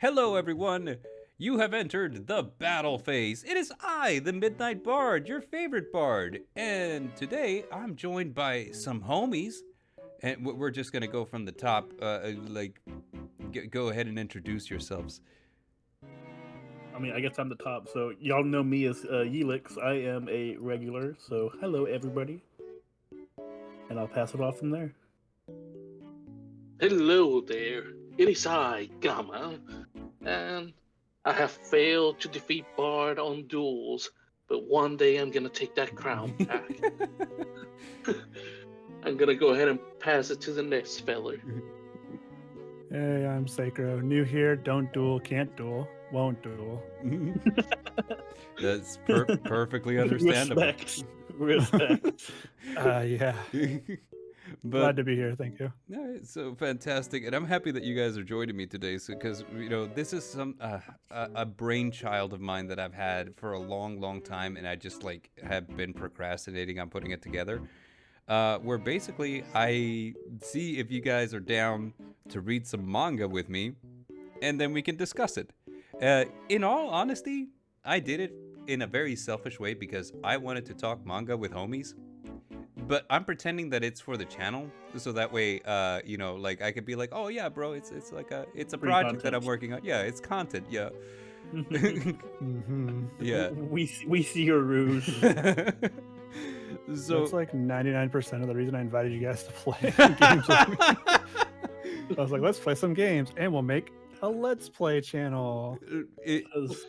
Hello, everyone. You have entered the battle phase. It is I, the Midnight Bard, your favorite bard. And today I'm joined by some homies. And we're just going to go from the top. Go ahead and introduce yourselves. I guess I'm the top. So y'all know me as Helix. I am a regular. So hello, everybody. And I'll pass it off from there. Hello there, it is I, Gamma, and I have failed to defeat Bard on duels, but one day I'm gonna take that crown back. I'm gonna go ahead and pass it to the next feller. Hey, I'm Sacro. New here, don't duel, can't duel, won't duel. That's perfectly understandable. Respect. Yeah. Glad to be here. Thank you. All right, so fantastic, and I'm happy that you guys are joining me today. So, because this is a brainchild of mine that I've had for a long time, and I just have been procrastinating on putting it together. Where basically I see if you guys are down to read some manga with me, and then we can discuss it. In all honesty, I did it in a very selfish way because I wanted to talk manga with homies. But I'm pretending that it's for the channel, so that way, I could be like, oh yeah, bro, it's a Free project content. that I'm working on. Yeah, it's content. Yeah, Mm-hmm. yeah. We see your ruse. So That's like 99% of the reason I invited you guys to play games with me. I was like, let's play some games, and we'll make a Let's Play channel. As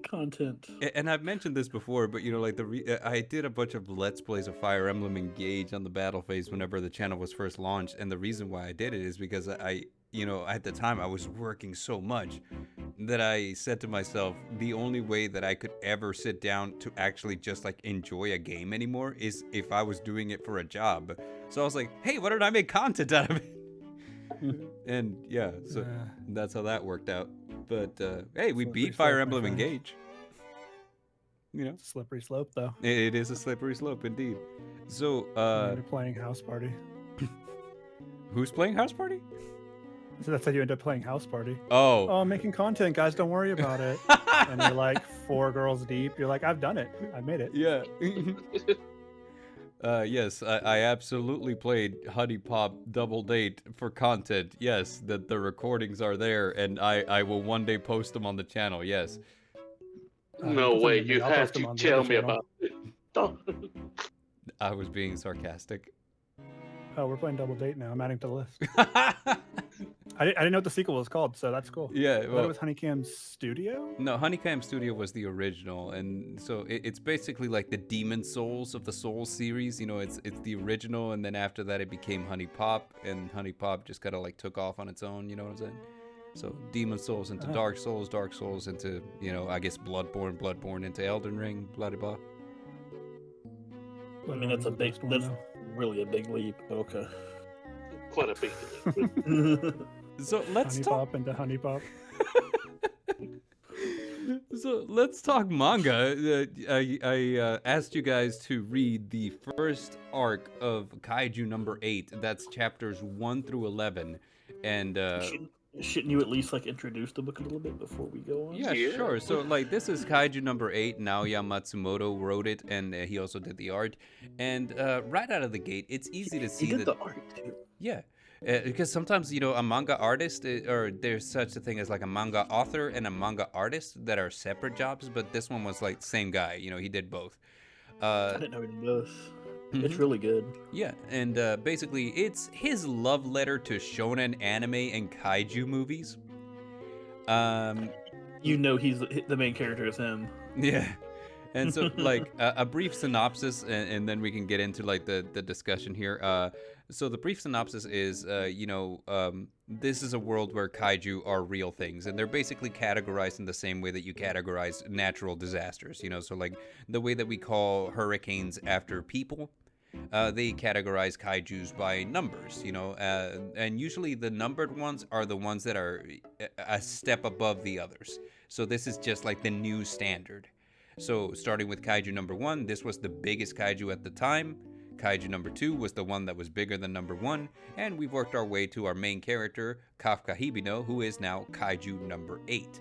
content. And I've mentioned this before, but I did a bunch of Let's Plays of Fire Emblem Engage on the battle phase whenever the channel was first launched, and the reason why I did it is because at the time I was working so much that I said to myself, the only way that I could ever sit down to actually just enjoy a game anymore is if I was doing it for a job. So I was like, hey, why don't I make content out of it? And yeah, so that's how that worked out. But hey, we beat Fire Emblem Engage. Slippery slope, though. It is a slippery slope indeed. So you're playing House Party. Who's playing House Party? So that's how you end up playing House Party. Oh, I'm making content, guys. Don't worry about it. And you're like 4 girls deep. You're like, I've done it. I made it. yeah. Yes, I absolutely played Honey Pop Double Date for content. Yes, the recordings are there, and I will one day post them on the channel. Yes. No way, you have to tell me about it. I was being sarcastic. Oh, we're playing Double Date now. I'm adding to the list. I didn't know what the sequel was called, so that's cool. Yeah, I thought it was Honeycomb Studio? No, Honeycomb Studio was the original, and so it's basically like the Demon Souls of the Souls series. It's the original, and then after that it became Honey Pop, and Honey Pop just kind of took off on its own. You know what I'm saying? So Demon Souls into Dark Souls into I guess Bloodborne into Elden Ring, blah blah blah. That's really a big leap. Okay. Quite a big leap. So let's Honey talk Pop into Honey Pop. So let's talk manga. I asked you guys to read the first arc of Kaiju number 8. That's chapters 1 through 11, and shouldn't you at least introduce the book a little bit before we go on? Yeah, sure. So this is Kaiju number 8. Naoya Matsumoto wrote it, and he also did the art. And right out of the gate, it's easy to see he did that. The art too. Yeah. Because sometimes, a manga artist, or there's such a thing as a manga author and a manga artist that are separate jobs, but this one was the same guy. He did both. I didn't know he did both. Mm-hmm. It's really good. Yeah, and basically, it's his love letter to shonen anime and kaiju movies. He's the main character is him. Yeah. And so, a brief synopsis, and then we can get into the discussion here. So the brief synopsis is, this is a world where kaiju are real things, and they're basically categorized in the same way that you categorize natural disasters. So the way that we call hurricanes after people, they categorize kaijus by numbers. And usually the numbered ones are the ones that are a step above the others. So this is just the new standard. So starting with Kaiju number 1, this was the biggest Kaiju at the time. Kaiju number 2 was the one that was bigger than number 1, and we've worked our way to our main character, Kafka Hibino, who is now Kaiju number 8.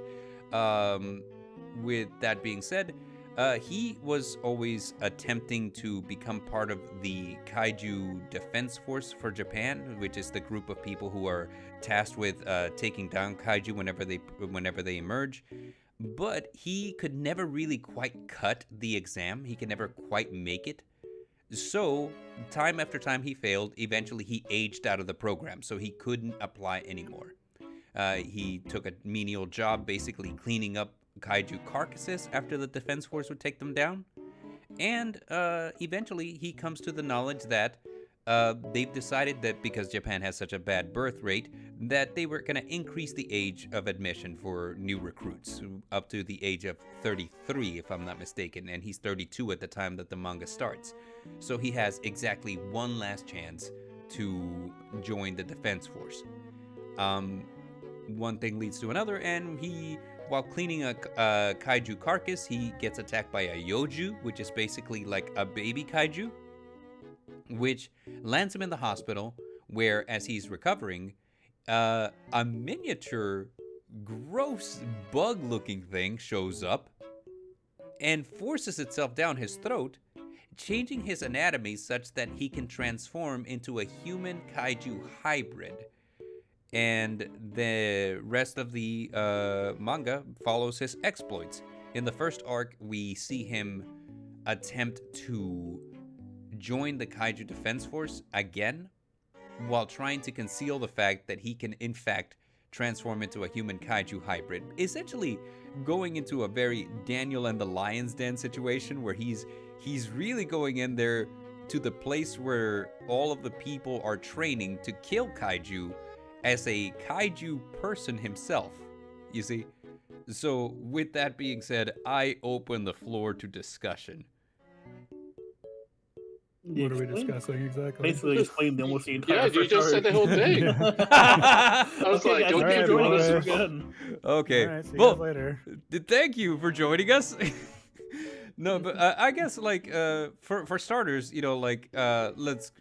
With that being said, he was always attempting to become part of the Kaiju Defense Force for Japan, which is the group of people who are tasked with taking down Kaiju whenever they emerge. But he could never really quite cut the exam. He could never quite make it. So, time after time he failed. Eventually he aged out of the program, so he couldn't apply anymore. He took a menial job basically cleaning up Kaiju carcasses after the Defense Force would take them down. And eventually he comes to the knowledge that they've decided that because Japan has such a bad birth rate, that they were going to increase the age of admission for new recruits up to the age of 33, if I'm not mistaken, and he's 32 at the time that the manga starts. So he has exactly one last chance to join the Defense Force. One thing leads to another, and while cleaning a kaiju carcass, he gets attacked by a yoju, which is basically like a baby kaiju, which lands him in the hospital, where as he's recovering, a miniature, gross, bug-looking thing shows up and forces itself down his throat, changing his anatomy such that he can transform into a human kaiju hybrid. And the rest of the manga follows his exploits. In the first arc, we see him attempt to join the Kaiju Defense Force again, while trying to conceal the fact that he can in fact transform into a human kaiju hybrid, essentially going into a very Daniel and the Lion's Den situation, where he's really going in there to the place where all of the people are training to kill kaiju as a kaiju person himself, you see. So with that being said, I open the floor to discussion. What are we discussing exactly? Basically, explained almost the entire. Yeah, you just said the whole thing. I was like, guys, don't thanks you for do joining us. this. We're good. Okay, All right, see you well, guys later. thank you for joining us. No, but I guess like for starters, you know, like let's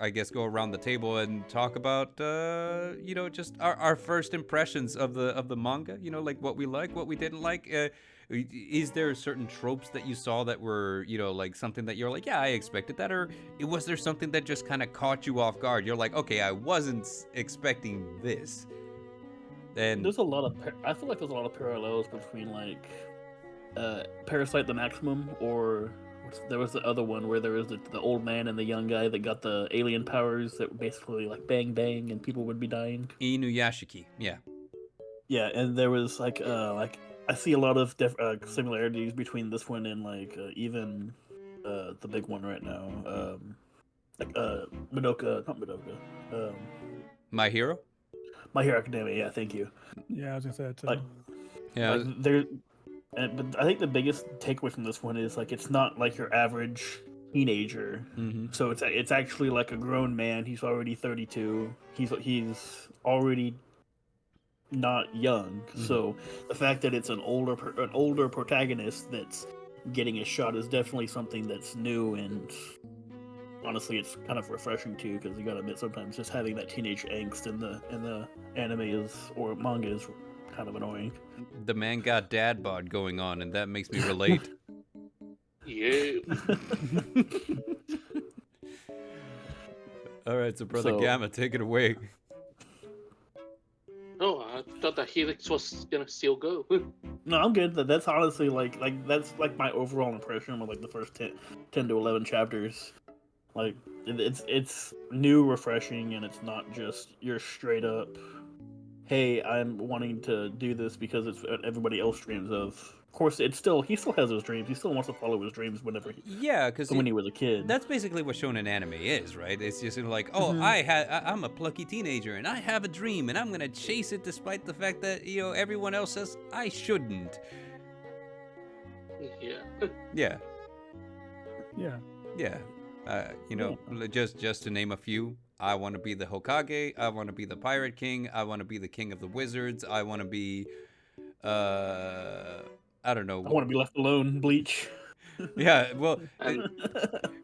I guess go around the table and talk about you know, just our first impressions of the manga. You know, like what we like, what we didn't like. Is there certain tropes that you saw that were, you know, like something that you're like, yeah, I expected that, or was there something that just kind of caught you off guard? You're like, okay, I wasn't expecting this. And There's a lot of. I feel like there's a lot of parallels between like Parasite the Maximum, or there was the other one where there was the old man and the young guy that got the alien powers that were basically like bang bang and people would be dying. Inuyashiki, yeah. Yeah, and there was like I see a lot of similarities between this one and like even the big one right now, like Madoka, not Madoka, My Hero. My Hero Academia. Yeah, thank you. Yeah, I was gonna say that too. Like, Yeah. like there. But I think the biggest takeaway from this one is like it's not like your average teenager. Mm-hmm. So it's actually like a grown man. He's already 32. He's already not young. Mm-hmm. So the fact that it's an older protagonist that's getting a shot is definitely something that's new, and honestly, it's kind of refreshing too, because you gotta admit sometimes just having that teenage angst in the anime or manga is kind of annoying. The man got dad bod going on, and that makes me relate. Yeah. All right, so Brother So- Gamma, take it away. Oh, I thought that Helix was gonna still go. No, I'm good. That's honestly like that's like my overall impression of like the first 10 to 11 chapters. Like it's new, refreshing, and it's not just your straight up, hey, I'm wanting to do this because it's what everybody else dreams of. Of course, he still has his dreams. He still wants to follow his dreams Yeah, because when he was a kid. that's basically what shonen anime is, right? It's just like, oh, Mhm. I'm a plucky teenager, and I have a dream, and I'm gonna chase it despite the fact that, you know, everyone else says I shouldn't. Yeah. Yeah, Yeah. yeah. You know, just to name a few. I want to be the Hokage. I want to be the Pirate King. I want to be the King of the Wizards. I want to be, I don't know. I want to be left alone. Bleach. Yeah, well, And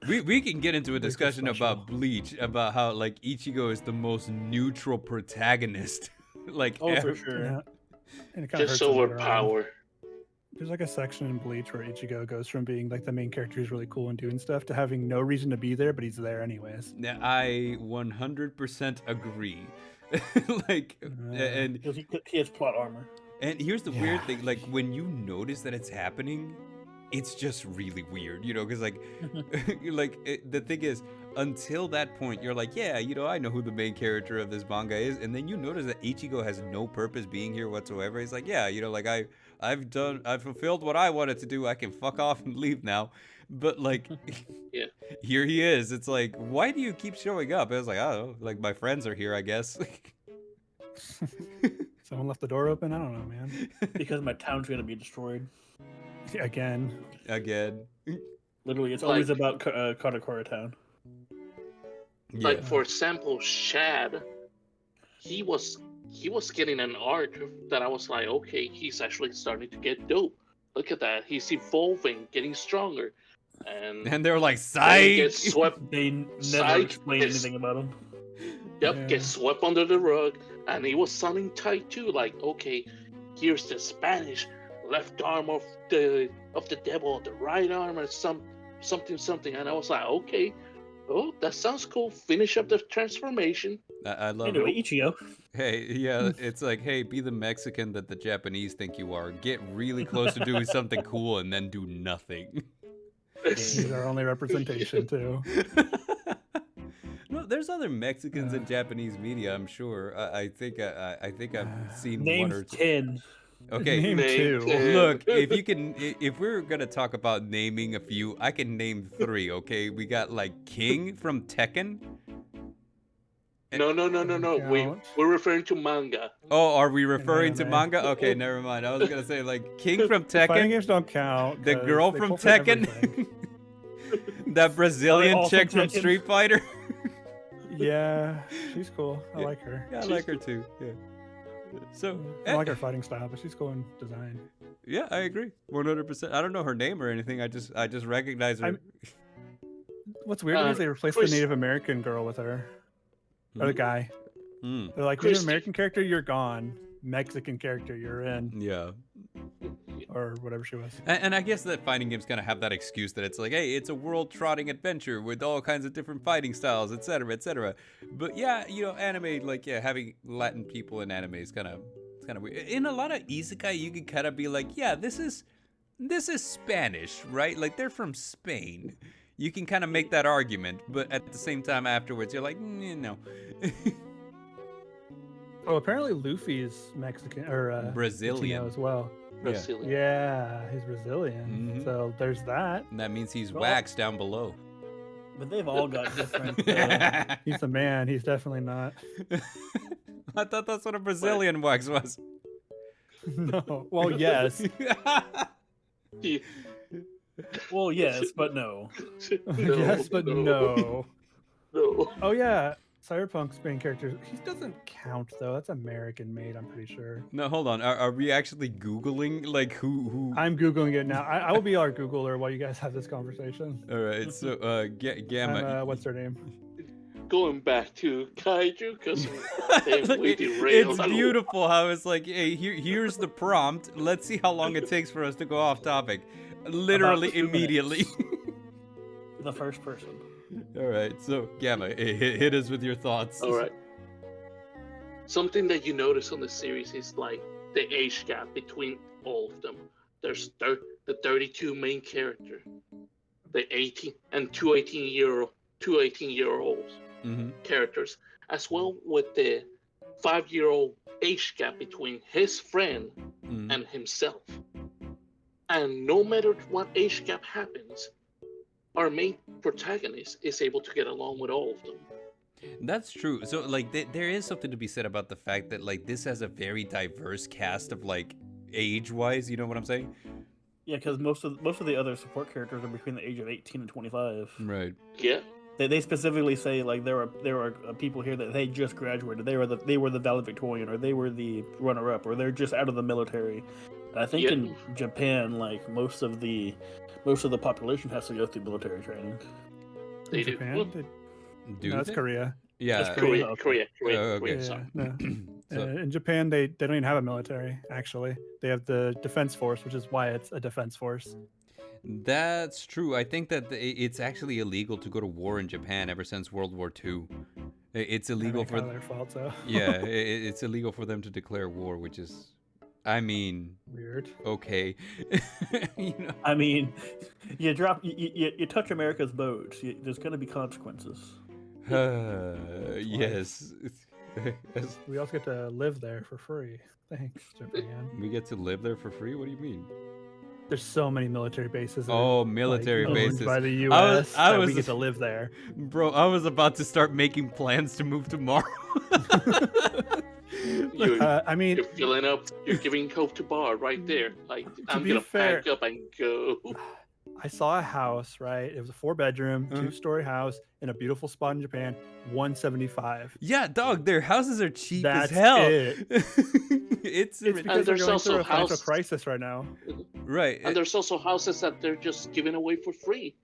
we can get into a Bleach is discussion special. about Bleach, about how like Ichigo is the most neutral protagonist, like Oh, for ever. sure. Yeah. And it kind of just hurts him later on. overpower. There's like a section in Bleach where Ichigo goes from being like the main character who's really cool and doing stuff to having no reason to be there, but he's there anyways. Yeah, I 100% agree. Like, and Because he has plot armor. here's the Yeah. weird thing, like when you notice that it's happening, it's just really weird, you know, because like, the thing is, until that point, you're like, yeah, you know, I know who the main character of this manga is, and then you notice that Ichigo has no purpose being here whatsoever. He's like, yeah, you know, like I've fulfilled what I wanted to do. I can fuck off and leave now. But like, Yeah. here he is. It's like, why do you keep showing up? I was like, I don't know, like my friends are here, I guess. Someone left the door open? I don't know, man. Because my town's gonna be destroyed. Again. Again. Literally, it's Like- always about Katakura Town. Yeah. Like for example, Shad, he was getting an arc that I was like, okay, he's actually starting to get dope. Look at that, he's evolving, getting stronger, and They're like, then he psych. gets swept. They never Psych explain is- anything about him. Yep, Yeah. gets swept under the rug, and he was sounding tight too. Like, okay, here's the Spanish left arm of the devil, the right arm, or something, and I was like, okay, oh, that sounds cool. Finish up the transformation. I love Anyway, it. Ichigo. Hey, yeah, it's like, hey, be the Mexican that the Japanese think you are. Get really close to doing something cool and then do nothing. He's our only representation too. No, there's other Mexicans in Japanese media, I'm sure. I think I've seen Name one or two. 10. Okay, Name Name two. 10. look, if we're gonna talk about naming a few, I can name 3. Okay, we got like King from Tekken. No. Count. We're referring to manga. Oh, are we referring to anime. manga? Okay, never mind. I was gonna say like King from Fighting Tekken, games don't count. the 'cause girl they from pull from Tekken, everything. that Brazilian all chick from from Tekken? Street Fighter. Yeah, she's cool. I Yeah. like her. Yeah, I like her too. Yeah. So, I like her fighting style, but she's cool in design. yeah, I agree, 100%. I don't know her name or anything. I just recognize her. What's weird is they replaced Chris- the Native American girl with her, or the guy. Mm, They're like, Christy. Native American character, you're gone. Mexican character, you're in, yeah. or whatever she was. And I guess that fighting games kind of have that excuse that it's like, hey, it's a world-trotting adventure with all kinds of different fighting styles, etc., etc. But yeah, you know, anime, like, yeah, having Latin people in anime is kind of weird. In a lot of isekai, you can kind of be like, yeah, this is Spanish, right? Like they're from Spain. You can kind of make that argument, but at the same time afterwards, you're like, no. Oh, apparently Luffy's Mexican or Brazilian. Latino as well. Brazilian. Yeah, he's Brazilian. Mhm. So there's that. And that means he's Well- waxed down below. But they've all got different. He's the man. He's definitely not. I thought that's what a Brazilian wax was. No. Well, yes. He- Well, yes, but no. Yes, but no. No. Oh yeah, Cyberpunk's main character. He doesn't count though. That's American made. I'm pretty sure. No, hold on. Are we actually Googling like who? I'm googling it now. I will be our Googler while you guys have this conversation. All right. So Gamma. What's her name? Going back to Kaiju, because Look, we derailed. it's beautiful how it's like, hey, here's the prompt. Let's see how long it takes for us to go off topic. Literally 2 minutes. immediately. The first person. All right. So Gamma, hit us with your thoughts. All right. Something that you notice on the series is like the age gap between all of them. There's the 32 main character, the 18 and two 18-year-olds Mm-hmm. characters, as well with the 5-year-old age gap between his friend Mm-hmm. and himself. And no matter what age gap happens, our main protagonist is able to get along with all of them. That's true. So like there is something to be said about the fact that like this has a very diverse cast of like age-wise, you know what I'm saying? Yeah, because most of the other support characters are between the age of 18 and 25. Right. Yeah. they specifically say like there are people here that they just graduated. They were the valedictorian, or they were the runner up, or they're just out of the military. And I think Yeah. in Japan, like most of the population has to go through military training. They do. Japan? Well, Do No, that's they? Korea. Yeah. That's Korea, Okay. Korea, Korea, Oh, Korea. okay. Sorry. No. So- In Japan, they don't even have a military. Actually, they have the defense force, which is why it's a defense force. That's true. I think that it's actually illegal to go to war in Japan ever since World War II. It's illegal Kinda for their fault, so yeah, it's illegal for them to declare war, which is, I mean, weird. okay, you know. I mean, you touch America's boat, there's going to be consequences. Yes. Yes. We also get to live there for free. Thanks, Japan. We get to live there for free. What do you mean? There's so many military bases. that are, Oh, like, military owned bases. by the U.S. I was that we get to live there. Bro, I was about to start making plans to move tomorrow. I mean, You're filling up. You're giving hope to Bar right there. Like I'm be gonna fair- pack up and go. I saw a house, right? It was a 4-bedroom, Uh-huh. 2-story house in a beautiful spot in Japan, 175. Yeah, dog, their houses are cheap That's as hell. it. It's It's because they're there's going also through a financial house- crisis right now. right. And there's also houses that they're just giving away for free.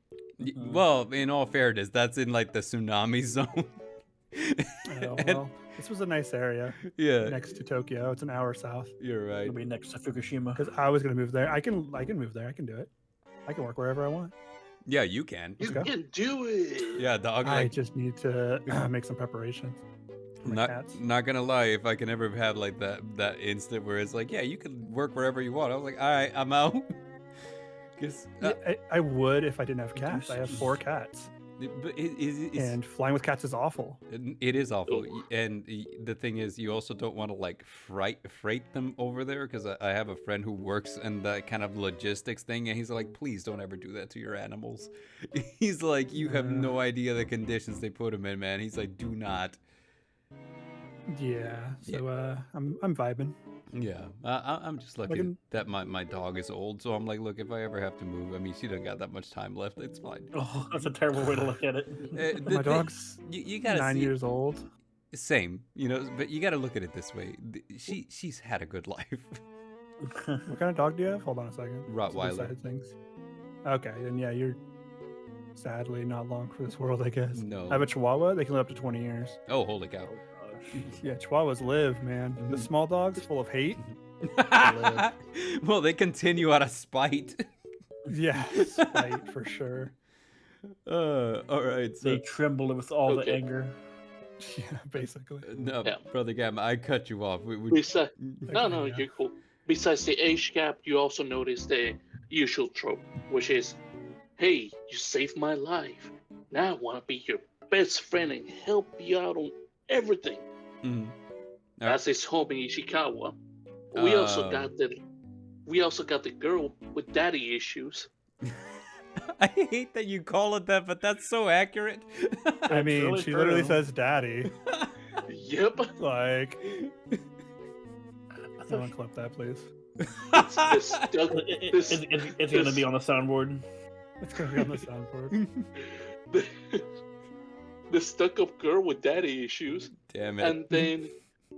Well, in all fairness, that's in like the tsunami zone. Oh, And- well, this was a nice area yeah, next to Tokyo. It's an hour south. you're right. It'll be next to Fukushima. Because I was gonna move there. I can move there. I can do it. I can work wherever I want. Yeah, you can. You go. can do it. Yeah, dog. I Like, just need to make some preparations. for my cats. not gonna lie, if I can ever have like that instant where it's like, yeah, you can work wherever you want. I was like, all right, I'm out. 'Cause, Yeah, I would if I didn't have cats. I have Deuces. 4 cats, but it's, and flying with cats is awful. it is awful. Oh. And the thing is, you also don't want to like freight them over there, because I have a friend who works in that kind of logistics thing, and he's like, please don't ever do that to your animals. He's like, you have no idea the conditions they put them in, man. He's like, do not. Yeah. So I'm vibing. Yeah, I'm just lucky can- that my dog is old, so I'm like, look, if I ever have to move, I mean, she don't got that much time left. It's fine. Oh, that's a terrible way to look at it. The My thing- dog's you gotta 9 see, years old. same, you know, but you gotta look at it this way. She's had a good life. What kind of dog do you have? Hold on a second. Rottweiler. Side things. Okay, then yeah, you're sadly not long for this world, I guess. No. I have a Chihuahua. They can live up to 20 years. Oh, holy cow. Yeah, Chihuahuas live, man. The small dogs full of hate. Well, they continue out of spite. Yeah, spite for sure. All right. So, They tremble with all the Okay. anger. Yeah, basically. no, Yeah. Brother Gamma, I cut you off. Besides, no, Okay, no, yeah. you're cool. Besides the age gap, you also notice the usual trope, which is, hey, you saved my life. Now I want to be your best friend and help you out on everything. Mhm. That's his homie Ishikawa. We also Oh. got the girl with daddy issues. I hate that you call it that, but that's so accurate. I mean, really she literally true. says daddy. Yep. Like, I thought someone clip that, please. This stuck, it's going to be on the soundboard. It's going to be on the soundboard. the stuck-up girl with daddy issues. Damn it.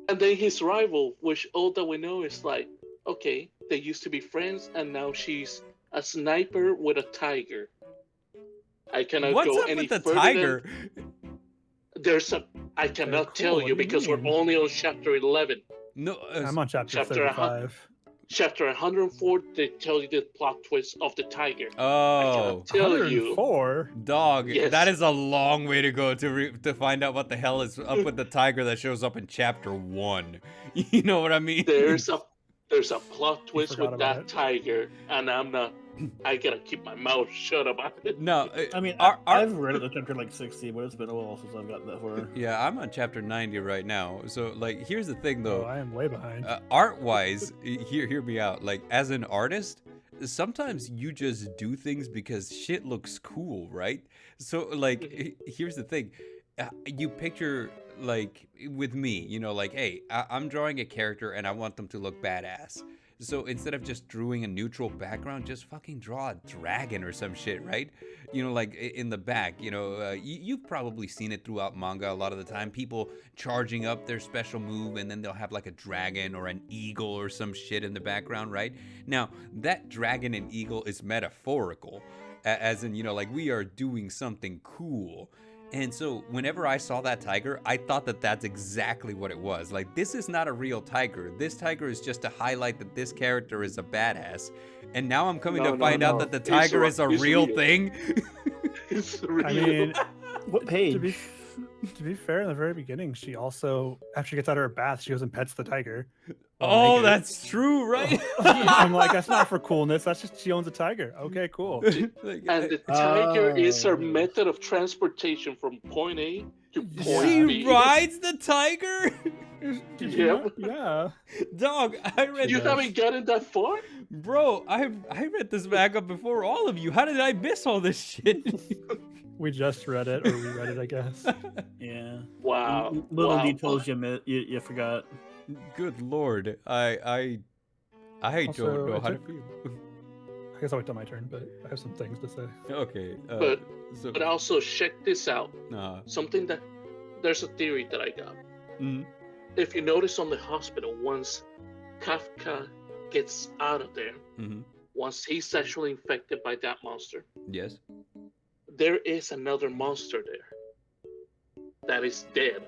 and then his rival, which all that we know is like, okay, they used to be friends, and now she's a sniper with a tiger. I cannot What's go up any with the further. tiger? There's a. I cannot cool, tell what you do you because we're mean? only on chapter 11. No, I'm on chapter Chapter 35. Chapter 104, they tell you the plot twist of the tiger. I oh, cannot tell you. 104? dog. Yes. That is a long way to go to find out what the hell is up with the tiger that shows up in chapter 1. You know what I mean? There's a plot twist forgot with about that it. tiger, and I'm not. I gotta keep my mouth shut about it. No, I mean, I've read it to chapter like 60, but it's been a while since I've gotten that far. yeah, I'm on chapter 90 right now. So like, here's the thing though. Oh, I am way behind. Art-wise, hear me out. Like, as an artist, sometimes you just do things because shit looks cool, right? So like, here's the thing. You picture, like, with me, you know, like, hey, I'm drawing a character and I want them to look badass. So instead of just drawing a neutral background, just fucking draw a dragon or some shit, right? You know, like in the back, you know, you've probably seen it throughout manga a lot of the time. People charging up their special move, and then they'll have like a dragon or an eagle or some shit in the background, right? Now, that dragon and eagle is metaphorical, as in, you know, like we are doing something cool. And so whenever I saw that tiger, I thought that that's exactly what it was. Like, this is not a real tiger. This tiger is just to highlight that this character is a badass. And now I'm coming to find out that the tiger is a real thing. It's real. I mean, What page? to be fair, in the very beginning, she also, after she gets out of her bath, she goes and pets the tiger. Oh, that's true, right? I'm like, that's not for coolness. That's just she owns a tiger. Okay, cool. Like, And the tiger is her Oh. method of transportation from point A to point she B. rides the tiger? Did you Yep. not? Yeah. Dog, I read You this. haven't gotten that far? Bro, I read this manga before all of you. How did I miss all this shit? We just read it, or reread it, I guess. Yeah. Wow. Little wow. details you forgot. Good lord, I Also, don't know it how to took- feel. I guess I'll wait till my turn, but I have some things to say. Okay, But- so But also, check this out. uh, There's a theory that I got. mm, If you notice on the hospital, once Kafka gets out of there, mhm, once he's sexually infected by that monster, yes. there is another monster there that is dead.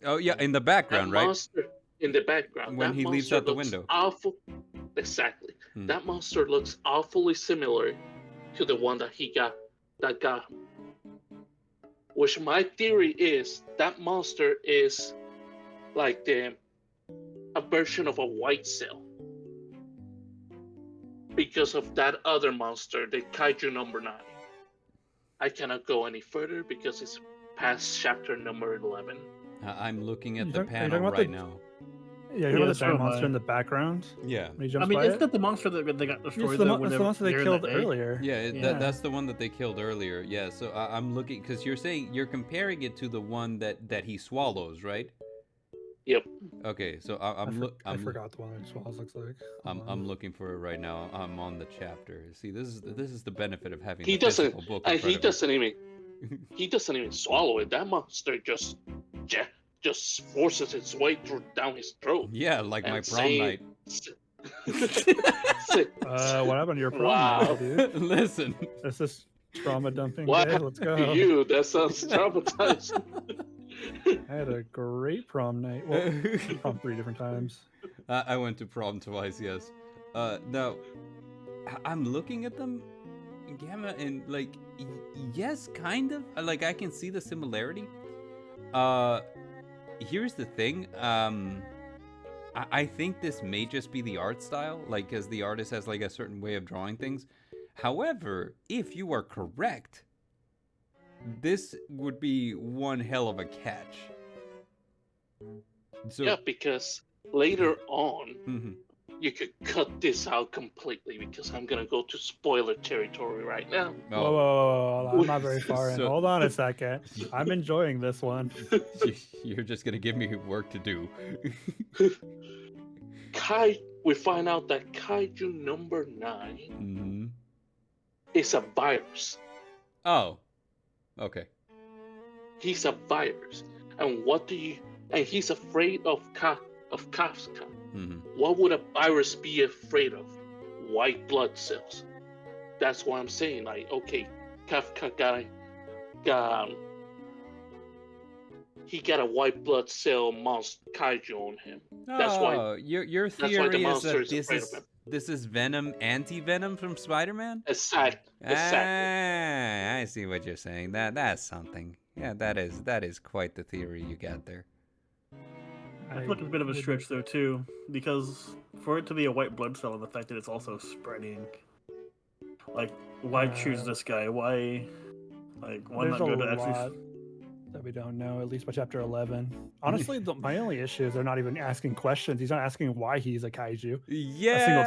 Oh yeah, in the background, That right? monster in the background. When that he leaves monster out the looks window. Awful. Exactly. Hmm. That monster looks awfully similar to the one that got him. Which my theory is that monster is like a version of a white cell. Because of that other monster, the Kaiju number 9. I cannot go any further because it's past chapter number 11. I'm looking at You the talking- are you panel talking about right the- now. Yeah, you're Yeah, the so giant am I. monster in the background Yeah, when he I jumps mean, by isn't it. that the monster that they got It's destroyed? the, though, it's the whenever monster they they're in killed that egg? earlier. yeah, Yeah. that's the one that they killed earlier. Yeah, so I'm looking because you're saying you're comparing it to the one that he swallows, right? Yep. Okay, so I forgot the one that swallows looks like. Hold on. I'm looking for it right now. I'm on the chapter. See, this is the benefit of having He the doesn't, physical book in and front of me. he doesn't even swallow it. That monster just forces its way down his throat. Yeah, like my And prom saying- night. What happened to your prom Wow. night, dude? Listen. Is this trauma dumping What day? Let's go. happened to you? That sounds traumatizing. I had a great prom night. Well, prom 3 different times. I went to prom twice, yes. Now, I'm looking at them, Gamma, and like, yes, kind of. Like, I can see the similarity. Here's the thing. I think this may just be the art style, like, because the artist has like a certain way of drawing things. However, if you are correct, this would be one hell of a catch. So, Yeah, because later on, mhm. you could cut this out completely because I'm gonna go to spoiler territory right now. Whoa, whoa, whoa, whoa, I'm not very far in. So- Hold on a second. I'm enjoying this one. You're just gonna give me work to do. We find out that Kaiju number 9 hmm is a virus. Oh, okay. He's a virus, and he's afraid of Kafka. hmm What would a virus be afraid of? White blood cells. That's what I'm saying. Like, okay, Kafka got he got a white blood cell monster Kaiju on him. That's why- Oh, your why the theory is monster that is afraid of him. this is Venom, anti-Venom from Spider-Man. Exactly. Ah, I see what you're saying. That's something. Yeah, that is quite the theory you got there. I feel like it's a bit of a stretch though too, because for it to be a white blood cell and the fact that it's also spreading, like, why choose this guy? Why There's not a go to lot actually? that we don't know, at least by chapter 11. Honestly, my only issue is they're not even asking questions. He's not asking why he's a kaiju Yeah. a single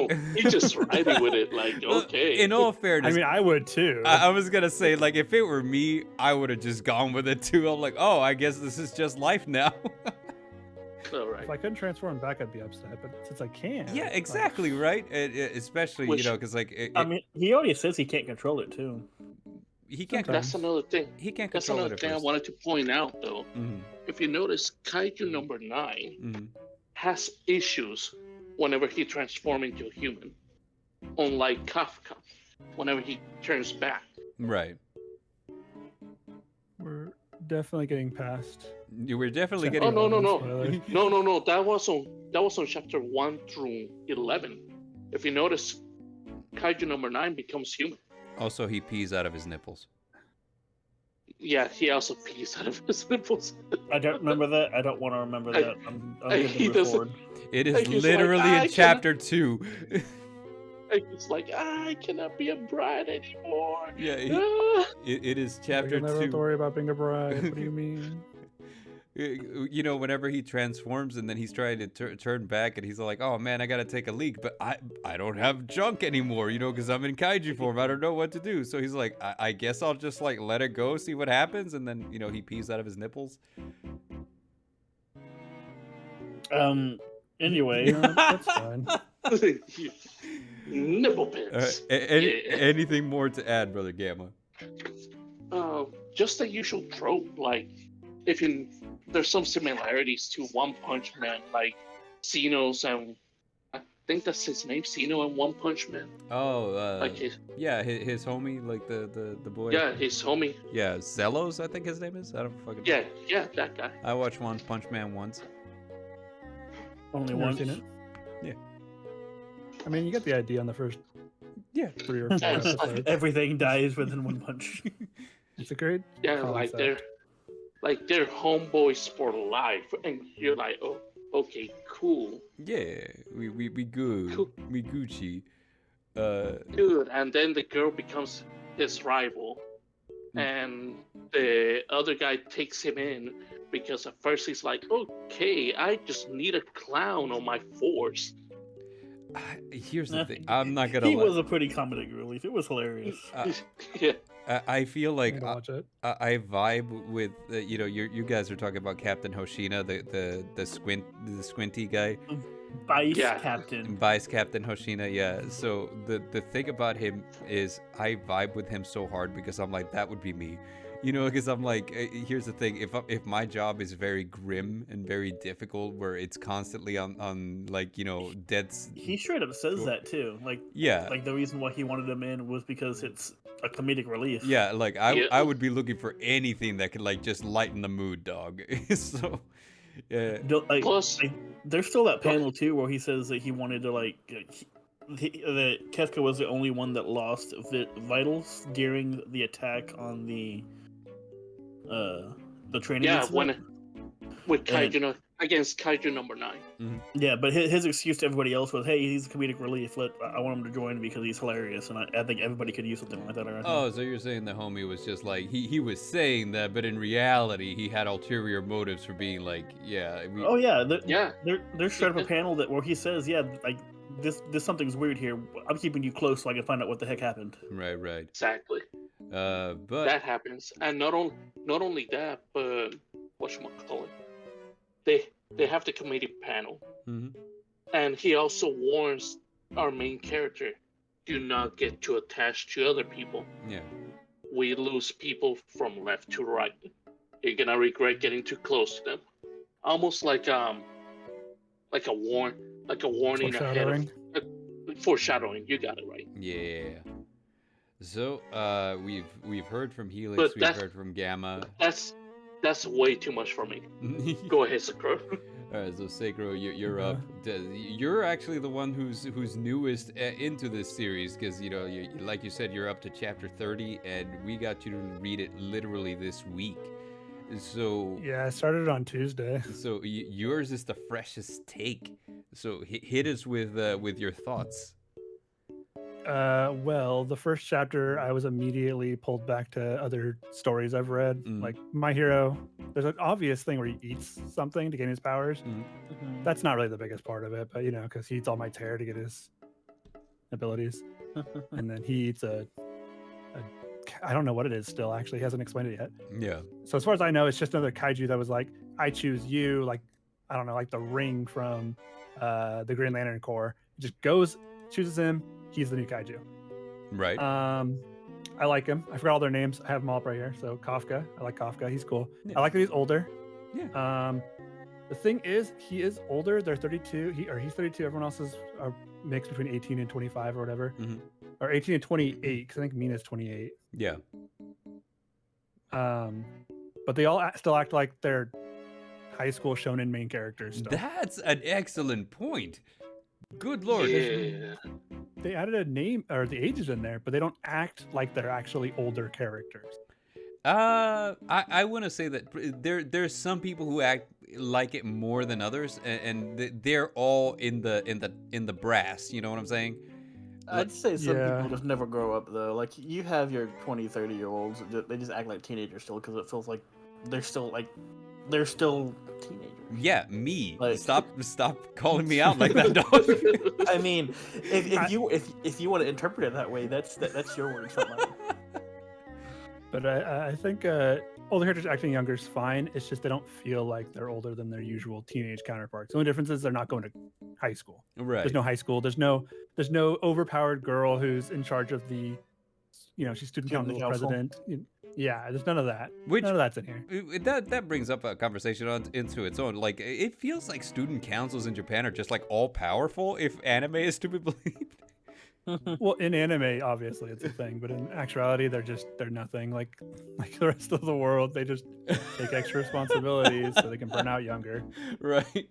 time. He just riding with it like, Well, okay. In all I fairness, mean, I would too. I was gonna say, like, if it were me, I would have just gone with it too. I'm like, oh, I guess this is just life now. All right. If I couldn't transform back, I'd be upset. But since I can, Yeah, like, exactly, right? Especially, Which- because like I mean, he already says he can't control it too. he can't sometimes. That's another thing. he can't That's control it another at thing I first. wanted to point out, though. Mhm, If you notice, Kaiju number 9 mhm. has issues whenever he transforms into a human. Unlike Kafka, whenever he turns back. Right. We're definitely getting past. You were definitely Chapter getting. Oh, no. spoiler. No. That was on chapter 1 through 11. If you notice, Kaiju number 9 becomes human. Also, he pees out of his nipples. Yeah, he also pees out of his nipples. I don't remember that. I don't want to remember that. I'm good he to move doesn't- forward. It is Like, he's like, literally "I in cannot-" chapter 2. And he's like, I cannot be a bride anymore. Yeah, Ah. it is Like, chapter you'll never have to 2. worry about being a bride. What do you mean? You know, whenever he transforms and then he's trying to turn back and he's like, oh man, I gotta take a leak, but I don't have junk anymore, you know, because I'm in kaiju form. I don't know what to do. So he's like, I guess I'll just like let it go, see what happens. And then, you know, he pees out of his nipples. Anyway, No, that's fine. Nipple pits. Yeah. Anything more to add, Brother Gamma? Just the usual trope, like there's some similarities to One Punch Man, like Xeno's and I think that's his name, Xeno and One Punch Man. Oh, Like his homie, like the boy. yeah, his homie. Yeah, Zelos, I think his name is. I don't fucking know. Yeah, that guy. I watched One Punch Man once. only Never one. seen it. Yeah. I mean, you get the idea on the first Yeah. 3 or 4 Yes. episodes. Everything dies within one punch. It's a great Yeah, like concept. they're homeboys for life, and you're like, oh, okay, cool, Yeah, we good. Cool. We Gucci. good. And then the girl becomes his rival, and the other guy takes him in because at first he's like, okay, I just need a clown on my force. Here's the thing. I'm not gonna He lie. was a pretty comedic relief. It was hilarious. Yeah, I feel like I'm gonna watch it. I vibe with you know, you guys are talking about Captain Hoshina, the squinty guy. Vice Yeah. Captain. Vice Captain Hoshina, yeah. So the thing about him is I vibe with him so hard because I'm like, that would be me. You know, because I'm like, here's the thing: if my job is very grim and very difficult, where it's constantly on like, you know, death's. He straight up says Cool. that too. Yeah. Like the reason why he wanted him in was because it's a comedic relief. Yeah, like I Yeah. would be looking for anything that could like just lighten the mood, dog. So, yeah. Like, Plus, there's still that panel too where he says that he wanted to that Kefka was the only one that lost vitals during the attack on the training. yeah, incident. with Kaiju against Kaiju number 9. Yeah, but his excuse to everybody else was, "Hey, he's a comedic relief. I want him to join because he's hilarious." And I think everybody could use something like that. Around Oh, so you're saying the homie was just like he was saying that, but in reality he had ulterior motives for being like, yeah. Oh yeah, Yeah, there's straight up a panel where he says, "Yeah, like this something's weird here. I'm keeping you close so I can find out what the heck happened." Right. exactly. But That happens, and not only that, but whatchamacallit, they have the comedic panel, Mhm. and he also warns our main character, do not get too attached to other people. yeah. We lose people from left to right. You're gonna regret getting too close to them. Almost like a warning ahead of foreshadowing. You got it right. Yeah. So, we've heard from Helix, But we've that's- heard from Gamma. That's way too much for me. Go ahead, Sakura. All right, so Sakura, you're Okay. up. You're actually the one who's newest into this series because you know, like you said, you're up to chapter 30, and we got you to read it literally this week. So Yeah, I started on Tuesday. so yours is the freshest take. So hit us with your thoughts. Well, the first chapter, I was immediately pulled back to other stories I've read. Mm. Like My Hero, there's an obvious thing where he eats something to gain his powers. That's not really the biggest part of it, but you know, because he eats all my tear to get his abilities. And then he eats I don't know what it is still, actually. He hasn't explained it yet. Yeah. So as far as I know, it's just another kaiju that was like, I choose you. Like, I don't know, like the ring from the Green Lantern Corps. Just goes, chooses him. He's the new Kaiju. Right. I like him. I forgot all their names. I have them all up right here. So Kafka, I like Kafka. He's cool. Yeah. I like that he's older. Yeah. The thing is, he is older. They're 32. He's 32. Everyone else is a mix between 18 and 25 or whatever, or 18 and 28. Because I think Mina's 28. Yeah. But they all still act like they're high school shonen main characters. Still. That's an excellent point. Good lord. Yeah. They added a name or the ages in there, but they don't act like they're actually older characters. I want to say that there's some people who act like it more than others, and they're all in the brass. You know what I'm saying? I'd say some Yeah. people just never grow up though. Like you have your 20, 30-year-olds, they just act like teenagers still because it feels like they're still teenagers. Yeah, me. Like- Stop calling me out like that, dog. I mean, if you want to interpret it that way, that's your words, not mine. But I think older characters acting younger is fine. It's just they don't feel like they're older than their usual teenage counterparts. The only difference is they're not going to high school. Right. There's no high school. There's no overpowered girl who's in charge of the, she's student Student council council. president. Yeah, there's none of that. Which- None of that's in here. That brings up a conversation into its own. Like, it feels like student councils in Japan are just like all powerful, if anime is to be believed. Well, in anime, obviously it's a thing, but in actuality, they're nothing. Like the rest of the world, they just take extra responsibilities so they can burn out younger. Right.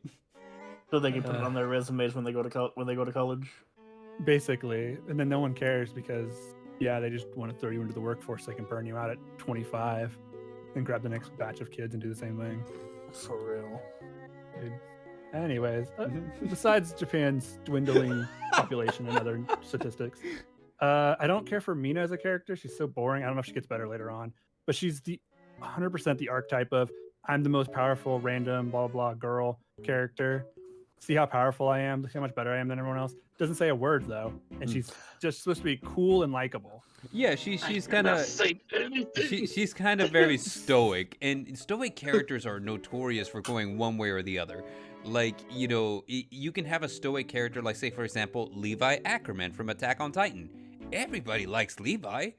So they can put it on their resumes when they go to college. Basically, and then no one cares because they just want to throw you into the workforce so they can burn you out at 25 and grab the next batch of kids and do the same thing. For real. Dude. Anyways, besides Japan's dwindling population and other statistics, I don't care for Mina as a character. She's so boring. I don't know if she gets better later on, but she's the 100% the archetype of I'm the most powerful random blah blah girl character. See how powerful I am. See how much better I am than everyone else. Doesn't say a word though, and she's just supposed to be cool and likable. Yeah, she's kind of she's kind of very stoic, and stoic characters are notorious for going one way or the other. Like, you can have a stoic character, like say for example Levi Ackerman from Attack on Titan. Everybody likes Levi,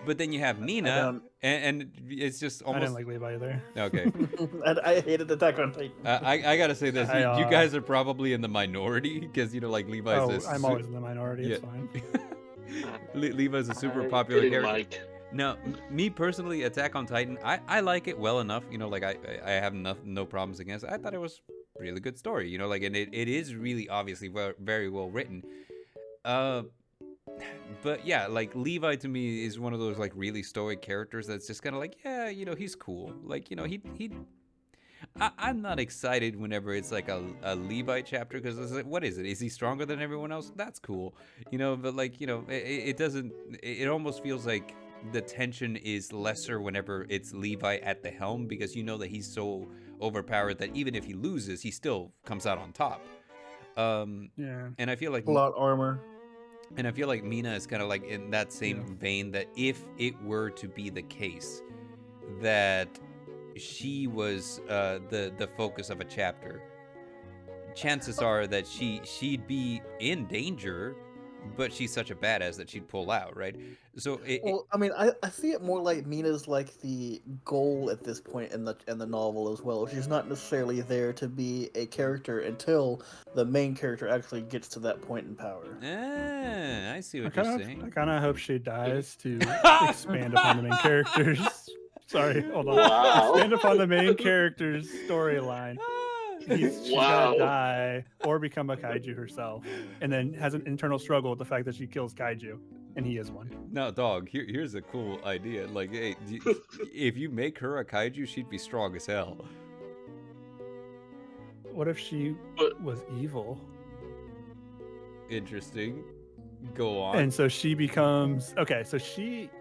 but then you have Mina, and it's just almost. I didn't like Levi either. Okay. I hated Attack on Titan. I gotta say this. You guys are probably in the minority because like Levi's. I'm always in the minority. It's fine. Levi's a super popular didn't character. like. Now, me personally, Attack on Titan, I like it well enough. Like I have no problems against it. I thought it was a really good story. Like, and it is really obviously very well written. But yeah, like Levi to me is one of those like really stoic characters that's just kind of like, he's cool. Like, I'm not excited whenever it's like a Levi chapter because it's like, what is it? Is he stronger than everyone else? That's cool. But like, it doesn't, it almost feels like the tension is lesser whenever it's Levi at the helm because that he's so overpowered that even if he loses, he still comes out on top. And I feel like Plot armor. And I feel like Mina is kind of like in that same vein that if it were to be the case that she was the focus of a chapter, chances are that she'd be in danger, but she's such a badass that she'd pull out, right? So I mean, I see it more like Mina's like the goal at this point in the novel as well. She's not necessarily there to be a character until the main character actually gets to that point in power. I see what you're saying. I kind of hope she dies to expand upon the main characters. Sorry, hold on. Wow. Expand upon the main character's storyline. She's gonna die or become a kaiju herself, and then has an internal struggle with the fact that she kills kaiju, and he is one. No, dog. Here's a cool idea. Like, hey, if you make her a kaiju, she'd be strong as hell. What if she was evil? Interesting. Go on. And so she becomes so she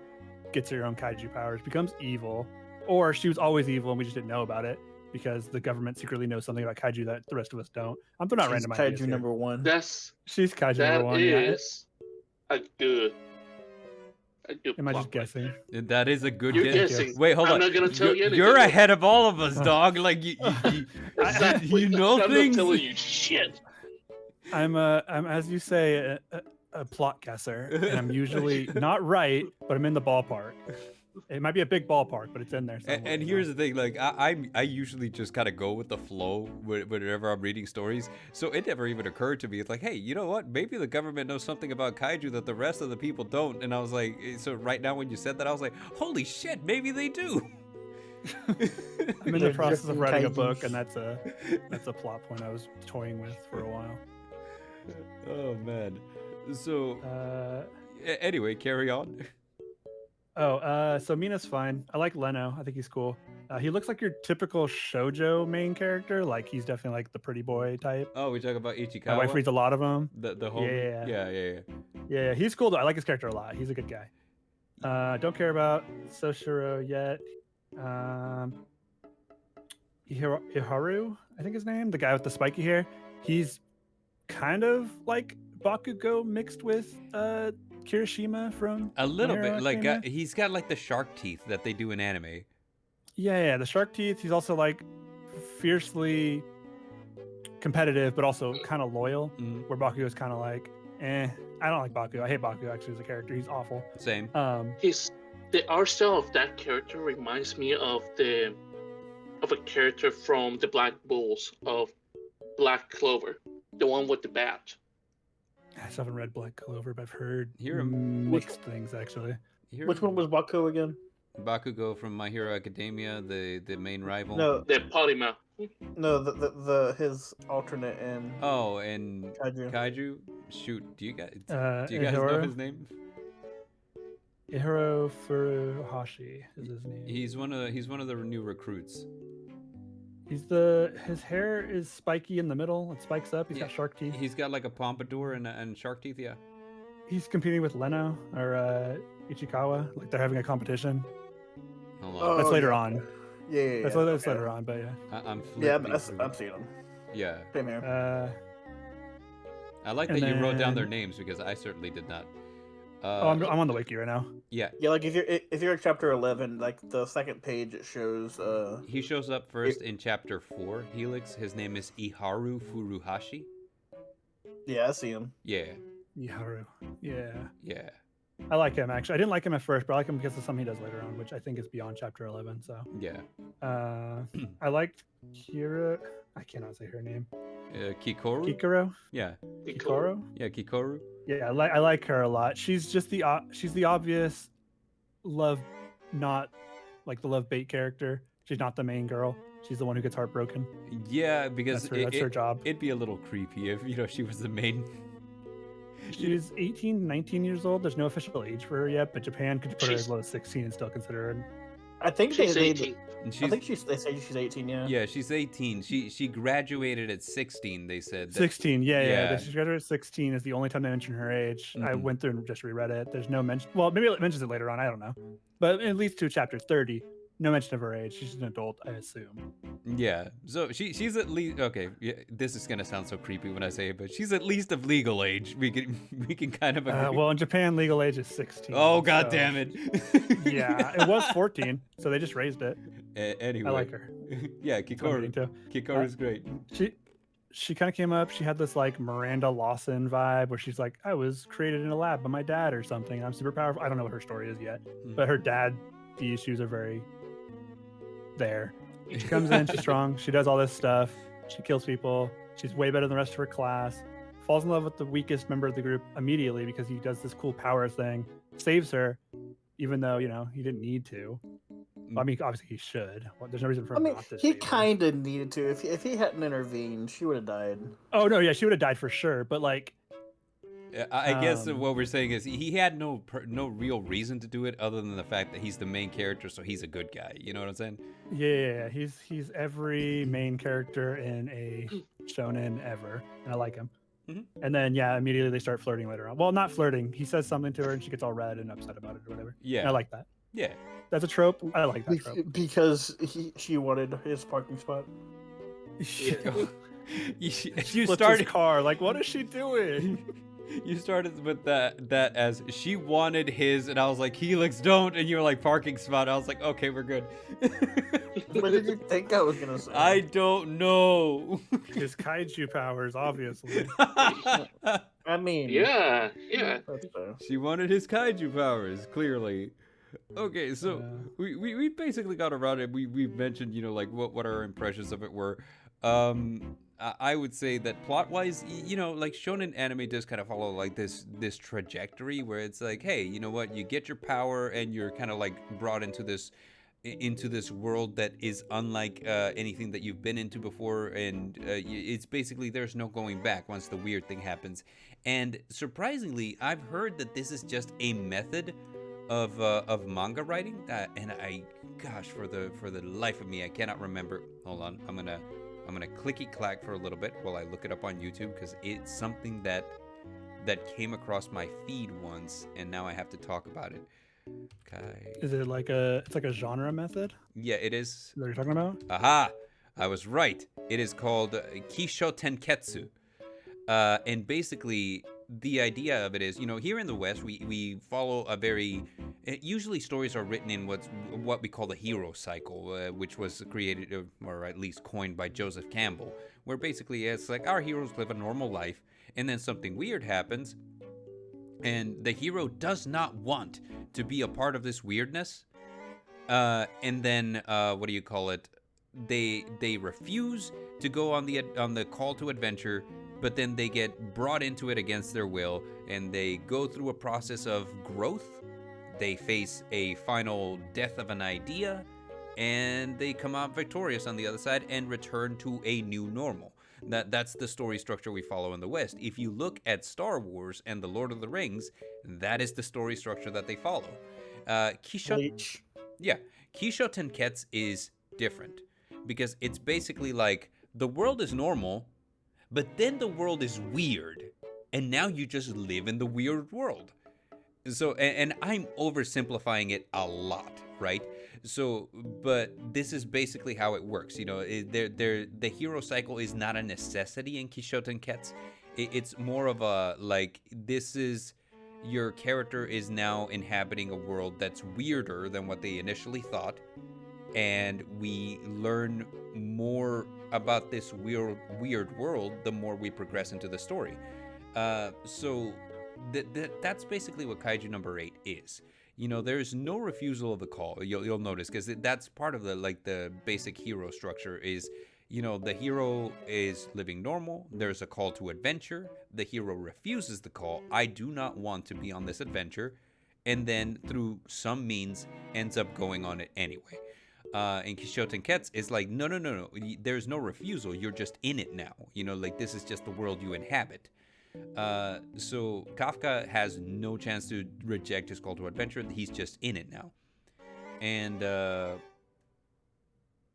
gets her own kaiju powers, becomes evil, or she was always evil and we just didn't know about it. Because the government secretly knows something about kaiju that the rest of us don't. I'm throwing out random ideas Kaiju here. number one. She's She's kaiju that number one. is a good A good Am I just plot line. guessing? That is a good You're guess. guessing. Wait, hold I'm on. not gonna tell you anything. You're ahead of all of us, dog. Like Exactly. you know I'm things. not telling you shit. I'm as you say, a plot guesser, and I'm usually not right, but I'm in the ballpark. It might be a big ballpark, but it's in there somewhere. And here's the thing, like I usually just kind of go with the flow whenever I'm reading stories. So it never even occurred to me. It's like, hey, you know what? Maybe the government knows something about kaiju that the rest of the people don't. And I was like, so right now when you said that, I was like, holy shit, maybe they do. I'm in the They're process of drifting writing a kaijus. book, and that's a plot point I was toying with for a while. Oh man. So anyway, carry on. So Mina's fine. I like Leno. I think he's cool. He looks like your typical shoujo main character. Like he's definitely like the pretty boy type. Oh, we talk about Ichikawa. My wife reads a lot of them. The homie. Yeah. He's cool though. I like his character a lot. He's a good guy. Don't care about Soshiro yet. Iharu, I think his name, the guy with the spiky hair. He's kind of like Bakugo mixed with Kirishima from A little My Hero bit. Like Academia. he's got like the shark teeth that they do in anime. Yeah, the shark teeth. He's also like fiercely competitive, but also kind of loyal. Mhm. Where Bakugo is kind of like, I don't like Bakugo. I hate Bakugo actually as a character. He's awful. Same. The art style of that character reminds me of a character from the Black Bulls of Black Clover, the one with the bat. I still haven't read Black Clover, but I've heard Here- mixed things actually. Here, Which one was Baku again? Bakugo from My Hero Academia, the main rival. No, The potty mouth. no, the his alternate in Oh, and Kaiju. Kaiju. Shoot, do you guys know Ihiro? his name? Ihiro Furuhashi is his name. He's one of the new recruits. His hair is spiky in the middle. It spikes up. He's got Yeah, shark teeth. He's got like a pompadour and shark teeth. Yeah. He's competing with Leno or Ichikawa. Like they're having a competition. Hold on. Oh, That's later yeah. on. Yeah. That's okay. later on, but yeah. I'm Yeah, flipping I'm through. seeing them. Yeah. Same here. I like And that you wrote down their then- names because I certainly did not. I'm on the wiki right now. Yeah. Yeah, like if you're at chapter 11, like the second page, it shows. He shows up first in chapter 4. Helix. His name is Iharu Furuhashi. Yeah, I see him. Yeah. Iharu. Yeah. Yeah. I like him actually. I didn't like him at first, but I like him because of something he does later on, which I think is beyond chapter 11. So Yeah. I liked Kira. I cannot say her name. Kikoru. Kikoro. Yeah. Kikoro. Yeah. Kikoru. Yeah, I like her a lot. She's just the obvious love, not like the love bait character. She's not the main girl. She's the one who gets heartbroken. Yeah, because That's her job. It'd be a little creepy if she was the main. She's 18, 19 years old. There's no official age for her yet, but Japan could put her She's- as low as 16 and still consider her. I think She's they 18. And I think they say she's 18. Yeah. Yeah, she's 18. She graduated at 16. They said. 16, yeah. Yeah. She graduated at 16 is the only time they mention her age. I Mhm. went through and just reread it. There's no mention. Well, maybe it mentions it later on. I don't know. But at least 2 chapters, 30. No mention of her age. She's an adult, I assume. Yeah. So she's at least okay. Yeah, this is gonna sound so creepy when I say it, but she's at least of legal age. We can kind of agree. Well, in Japan, legal age is 16. Oh god so- damn it. Yeah, it was 14, so they just raised it. Anyway. I like her. Yeah, That's what I'm getting Kikoru. to. Kikoru's great. She kind of came up. She had this like Miranda Lawson vibe where she's like, I was created in a lab by my dad or something. I'm super powerful. I don't know what her story is yet, but her dad, the issues are very there. She comes in, she's strong. She does all this stuff. She kills people. She's way better than the rest of her class. Falls in love with the weakest member of the group immediately because he does this cool power thing. Saves her, even though he didn't need to. I mean, obviously he should. Well, there's no reason for I him mean, not to. he save her. kind of needed to. If he hadn't intervened, she would have died. Oh no, yeah, she would have died for sure. But like, I guess Um, what we're saying is he had no real reason to do it other than the fact that he's the main character, so he's a good guy. You know what I'm saying? yeah, he's every main character in a shonen ever, and I like him. Mhm. And then immediately they start flirting later on. Well, not flirting. He says something to her, and she gets all red and upset about it or whatever. Yeah. And I like that. Yeah. That's a trope. I like that trope. Because she wanted his parking spot. you Flipped his started car. Like, what is she doing? You started with that as she wanted his, and I was like, Helix, don't, and you were like parking spot. I was like, okay, we're good. What did you think I was gonna say? I don't know. His kaiju powers, obviously. I mean, Yeah. that's fair. She wanted his kaiju powers, clearly. Okay, so we basically got around it. We've mentioned, like what our impressions of it were. I would say that plot-wise, like shonen anime does kind of follow like this trajectory where it's like, hey, you know what? You get your power and you're kind of like brought into this world that is unlike anything that you've been into before, and it's basically there's no going back once the weird thing happens. And surprisingly, I've heard that this is just a method of manga writing, and gosh, for the life of me, I cannot remember. Hold on, I'm gonna clicky clack for a little bit while I look it up on YouTube, because it's something that came across my feed once, and now I have to talk about it. Okay. Is it like it's like a genre method? Yeah, it is. Is that what you're talking about? Aha! I was right. It is called Kisho Tenketsu. And basically, the idea of it is, here in the West, we follow a very... Usually stories are written in what we call the hero cycle, which was created, or at least coined by Joseph Campbell, where basically it's like our heroes live a normal life, and then something weird happens, and the hero does not want to be a part of this weirdness. And then, what do you call it? They refuse to go on the call to adventure, but then they get brought into it against their will, and they go through a process of growth. They face a final death of an idea, and they come out victorious on the other side and return to a new normal. That's the story structure we follow in the West. If you look at Star Wars and The Lord of the Rings, that is the story structure that they follow. Kisho Tenketsu is different, because it's basically like the world is normal, but then the world is weird, and now you just live in the weird world. So, and I'm oversimplifying it a lot, right? So, but this is basically how it works. The hero cycle is not a necessity in Kisho Tenketsu. It's more of a, like, this is, your character is now inhabiting a world that's weirder than what they initially thought, and we learn more about this weird world the more we progress into the story. So that's basically what Kaiju number 8 is. There's no refusal of the call. You'll notice, because that's part of the basic hero structure is, the hero is living normal. There's a call to adventure. The hero refuses the call. I do not want to be on this adventure. And then through some means ends up going on it anyway. In Kisho Tenketsu, it's like, no. There's no refusal. You're just in it now. This is just the world you inhabit. So Kafka has no chance to reject his call to adventure. He's just in it now. And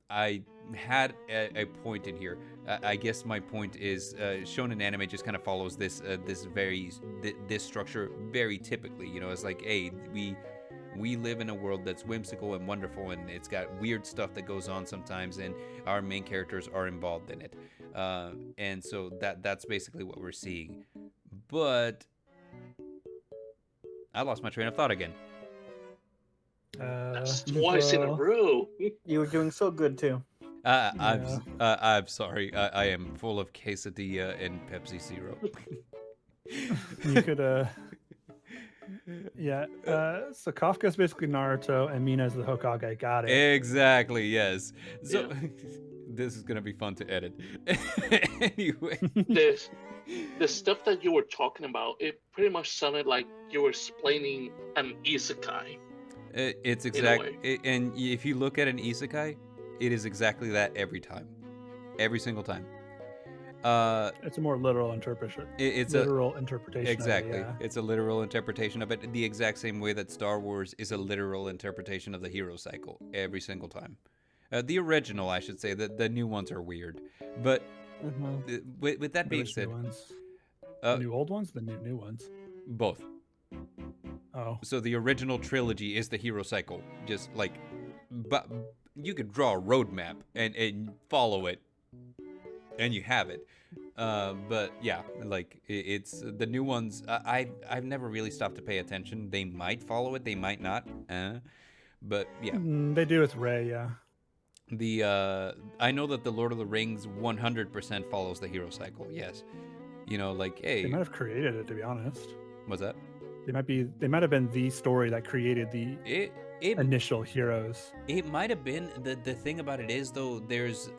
I had a point in here. I guess my point is shonen anime just kind of follows this structure very typically. It's like, hey, we live in a world that's whimsical and wonderful, and it's got weird stuff that goes on sometimes, and our main characters are involved in it. And so that's basically what we're seeing. But I lost my train of thought again. That's twice in a row. You were doing so good too. I'm sorry. I am full of quesadilla and Pepsi Zero. You could so Kafka's basically Naruto and Mina's the Hokage. Got it. Exactly, yes. So Yeah. This is gonna be fun to edit. Anyway, the stuff that you were talking about, it pretty much sounded like you were explaining an isekai. it's exactly, and if you look at an isekai, it is exactly that every single time. It's a more literal interpretation. It's literal interpretation. Exactly. Of it, yeah. It's a literal interpretation of it, the exact same way that Star Wars is a literal interpretation of the hero cycle every single time. The original, I should say. The new ones are weird, but with that being said, the new old ones, the new ones, both. Oh, So the original trilogy is the hero cycle, just like, but you could draw a roadmap and follow it, and you have it. But yeah, like it's the new ones. I've never really stopped to pay attention. They might follow it, they might not. But yeah, They do with Ray, yeah. I know that the Lord of the Rings 100% follows the hero cycle. Yes, you know, like They hey, might have created it, to be honest. what's that? They might have been the story that created the It initial heroes. It might have been. The thing about it is though, there's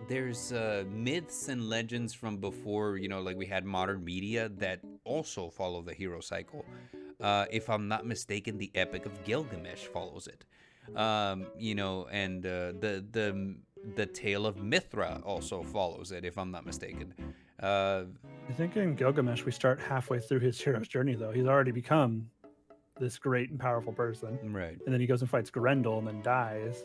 myths and legends from before, you know, like we had modern media that also follow the hero cycle. If I'm not mistaken, the Epic of Gilgamesh follows it. You know, and the Tale of Mithra also follows it, if I'm not mistaken. I think in Gilgamesh we start halfway through his hero's journey, though. He's already become this great and powerful person. Right. And then he goes and fights Grendel and then dies.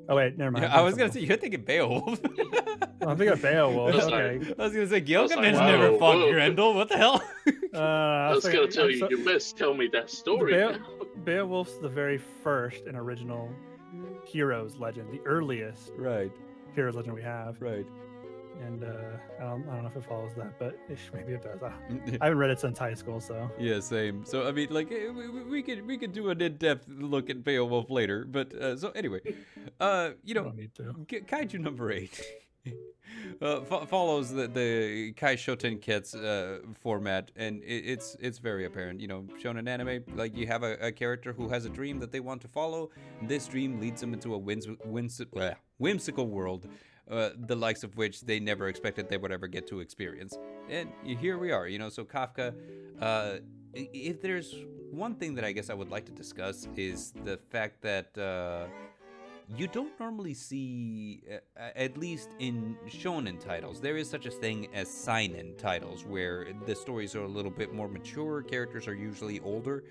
Oh wait, never mind. Yeah, I was gonna say you're thinking Beowulf. Oh, I'm thinking of Beowulf. That's Okay. I was gonna say Gilgamesh wow, never fought whoa. Grendel. What the hell? I was gonna tell you, you must tell me that story. Beowulf's the very first and original heroes legend, the earliest Right. heroes legend we have. Right. And I don't know if it follows that, but maybe it does. I haven't read it since high school, so. Yeah, same. So I mean, like we could do an in-depth look at Beowulf later, but so anyway, you know, Don't need to. Kaiju number 8 follows the Kai Shoten Kets format, and it's very apparent. You know, shonen anime, like you have a character who has a dream that they want to follow. This dream leads them into a whimsical world. The likes of which they never expected they would ever get to experience. And here we are, you know, so Kafka, if there's one thing that I guess I would like to discuss is the fact that you don't normally see, at least in shonen titles, there is such a thing as seinen titles, where the stories are a little bit more mature, characters are usually older,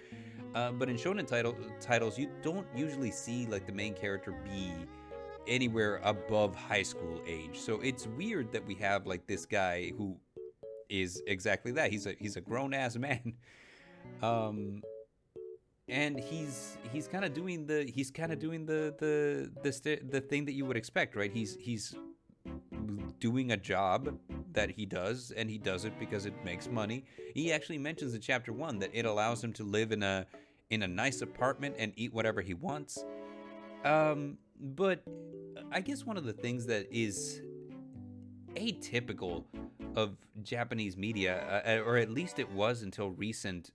but in shonen titles, you don't usually see like the main character be anywhere above high school age. So it's weird that we have like this guy who is exactly that. He's a grown ass man. And he's kind of doing the thing that you would expect, right? He's doing a job that he does, and he does it because it makes money. He actually mentions in chapter 1 that it allows him to live in a nice apartment and eat whatever he wants. But I guess one of the things that is atypical of Japanese media, or at least it was until recently,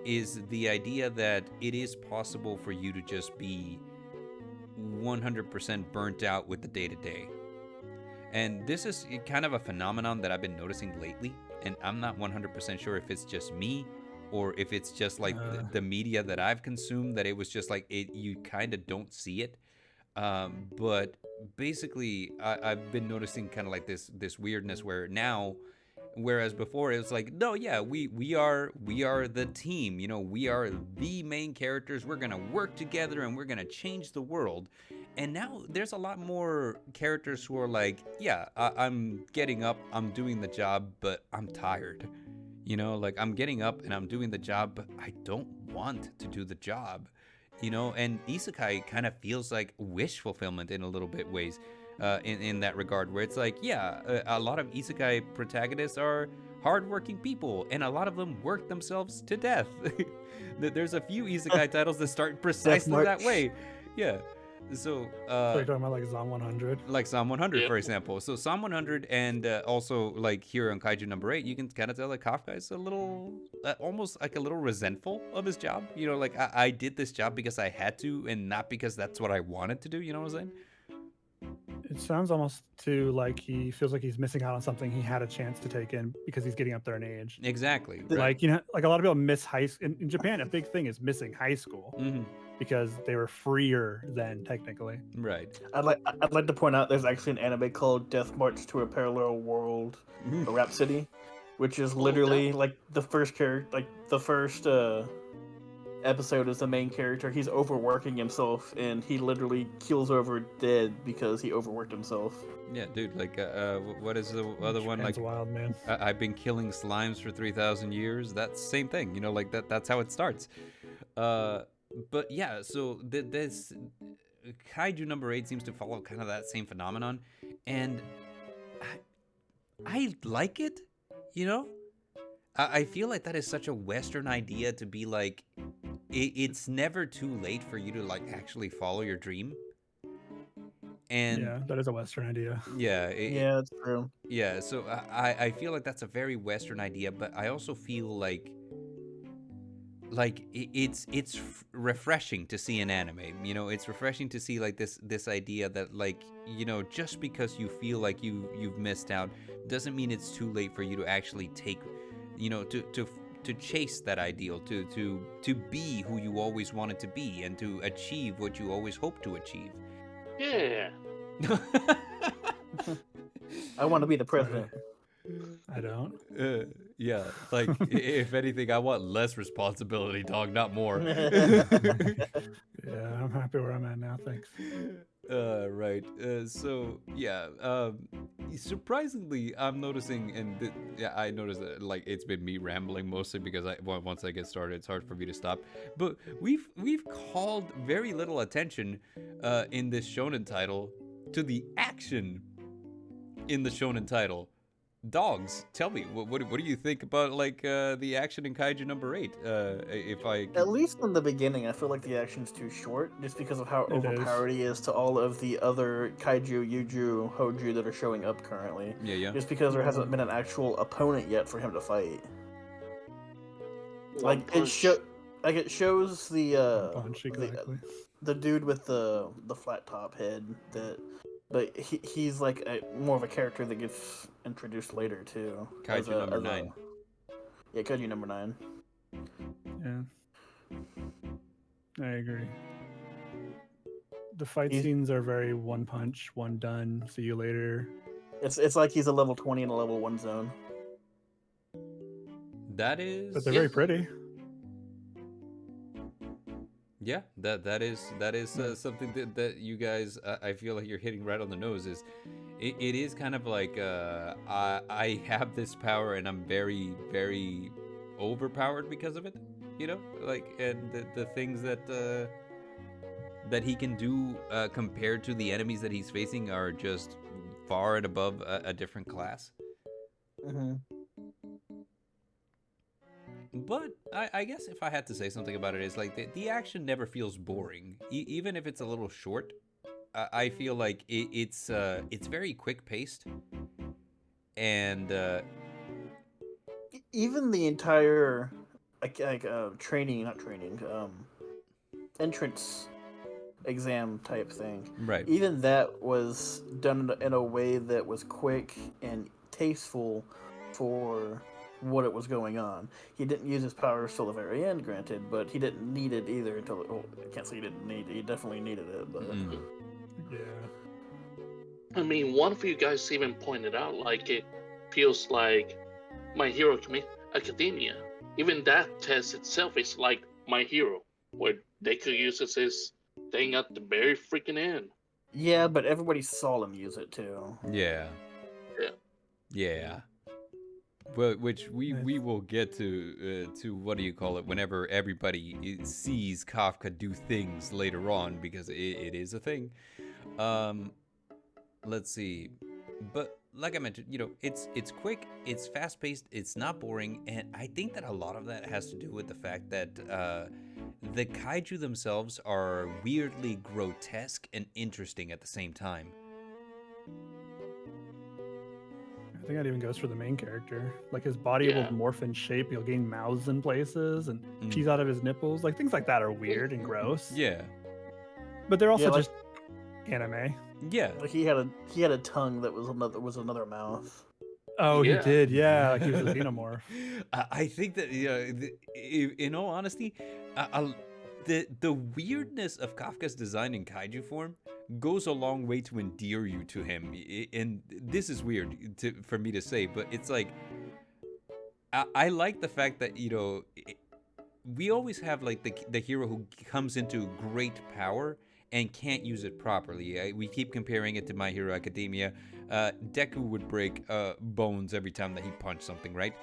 is the idea that it is possible for you to just be 100% burnt out with the day-to-day. And this is kind of a phenomenon that I've been noticing lately, and I'm not 100% sure if it's just me or if it's just like the media that I've consumed, that it was just like you kind of don't see it. But basically, I've been noticing kind of like this weirdness where now, whereas before it was like, no, yeah, we are the team, you know, we are the main characters, we're gonna work together and we're gonna change the world. And now there's a lot more characters who are like, yeah, I'm getting up, I'm doing the job, but I'm tired. You know, like I'm getting up and I'm doing the job, but I don't want to do the job. You know, and isekai kind of feels like wish fulfillment in a little bit ways, in that regard, where it's like, yeah, a lot of isekai protagonists are hardworking people, and a lot of them work themselves to death. There's a few isekai titles that start precisely that way. Yeah. So, you're talking about like Zom 100? Like Psalm 100, Yeah. for example. So Psalm 100 and also like here on Kaiju number 8, you can kind of tell that Kafka is a little, almost like a little resentful of his job. You know, like I did this job because I had to and not because that's what I wanted to do. You know what I'm saying? It sounds almost too like he feels like he's missing out on something he had a chance to take in because he's getting up there in age. Exactly. Right. Like, you know, like a lot of people miss high school. In Japan, a big thing is missing high school because they were freer then, technically. Right. I'd like to point out there's actually an anime called Death March to a Parallel World, a Rhapsody, which is literally like the first character, like the first episode is the main character. He's overworking himself, and he literally keels over dead because he overworked himself. Yeah, dude. Like, what is the other one? Japan's Like, wild, man. I've been killing slimes for 3,000 years. That's the same thing. You know, like that's how it starts. But yeah, so this Kaiju number 8 seems to follow kind of that same phenomenon, and I like it, you know. I feel like that is such a Western idea to be like, it's never too late for you to like actually follow your dream. And Yeah, that is a Western idea. yeah, Yeah, that's true. yeah. So I feel like that's a very Western idea, but I also feel like it's refreshing to see an anime. You know, it's refreshing to see like this idea that like, you know, just because you feel like you've missed out doesn't mean it's too late for you to actually take, you know, to chase that ideal, to be who you always wanted to be, and to achieve what you always hoped to achieve. Yeah. I want to be the president. I don't. Yeah, like if anything, I want less responsibility, dog, not more. Yeah, I'm happy where I'm at now. Thanks. Right. So yeah. Surprisingly, I'm noticing, and yeah, I noticed that like it's been me rambling mostly because once I get started, it's hard for me to stop. But we've called very little attention, in this shonen title, to the action in the shonen title. Dogs, tell me, what do you think about like the action in Kaiju number 8? If I At least in the beginning, I feel like the action's too short, just because of how overpowered he is to all of the other Kaiju, Yuju, Hoju that are showing up currently. yeah. Just because there hasn't been an actual opponent yet for him to fight. One Like punch. it shows Punch, exactly. the dude with the flat top head but he's like more of a character that gets introduced later too. Kaiju number 9. Yeah, Kaiju number 9. Yeah, I agree. The fight He's- scenes are very one punch, one done. See you later. It's like he's a level 20 in a level 1 zone. That is. But they're Yeah. very pretty. Yeah, that is something that you guys, I feel like you're hitting right on the nose. Is it is kind of like I have this power and I'm very, very overpowered because of it. You know, like, and the things that he can do compared to the enemies that he's facing are just far and above a different class. Mm-hmm. But I guess if I had to say something about it, is like the action never feels boring, even if it's a little short. I feel like it's very quick paced, and Even the entire entrance exam type thing. right, Even that was done in a way that was quick and tasteful for what it was going on. He didn't use his powers till the very end, granted, but he didn't need it either until. Oh, I can't say he didn't need it. He definitely needed it, but. Yeah. I mean, one of you guys even pointed out like it feels like My Hero Academia. Even that test itself is like My Hero, where they could use this thing at the very freaking end. Yeah, but everybody saw him use it too. yeah, Yeah. yeah. Well, which we will get to what do you call it, whenever everybody sees Kafka do things later on, because it is a thing. Let's see, but like I mentioned, you know, it's quick, it's fast paced, it's not boring, and I think that a lot of that has to do with the fact that the kaiju themselves are weirdly grotesque and interesting at the same time. I think that even goes for the main character. Like his body Yeah. will morph in shape. He'll gain mouths in places and Mm. cheese out of his nipples. Like things like that are weird and gross. Yeah, But they're also Yeah, like- just anime. yeah. Like he had a tongue that was another mouth. Oh, Yeah. he did. Yeah, like he was a xenomorph. I think that, you know, in all honesty, the weirdness of Kafka's design in kaiju form goes a long way to endear you to him. And this is weird for me to say, but it's like I like the fact that, you know, we always have like the hero who comes into great power and can't use it properly. We keep comparing it to My Hero Academia. Deku would break bones every time that he punched something, right?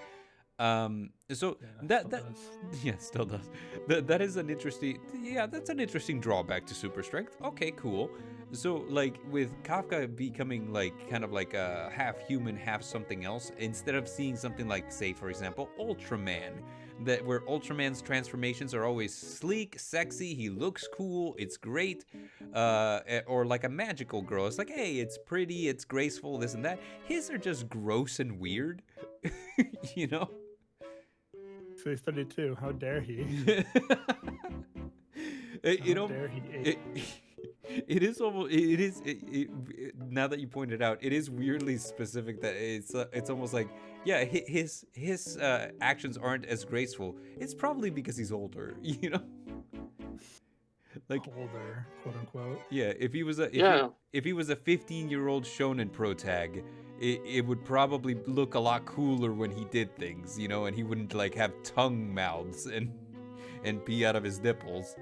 So Yeah, that still does. yeah, still does. That is an interesting, yeah, that's an interesting drawback to super strength. Okay, cool. So, like, with Kafka becoming, like, kind of like a half human, half something else, instead of seeing something like, say, for example, Ultraman, that where Ultraman's transformations are always sleek, sexy, he looks cool, it's great, or like a magical girl, it's like, hey, it's pretty, it's graceful, this and that. His are just gross and weird, you know? So he's 32. How dare he? You know, How dare he ape? it is almost now that you point it out, it is weirdly specific that it's almost like, yeah, his actions aren't as graceful. It's probably because he's older, you know. Like, Older, quote unquote. yeah, if he was a if he was a 15-year-old shonen protag, it would probably look a lot cooler when he did things, you know, and he wouldn't like have tongue mouths and pee out of his nipples.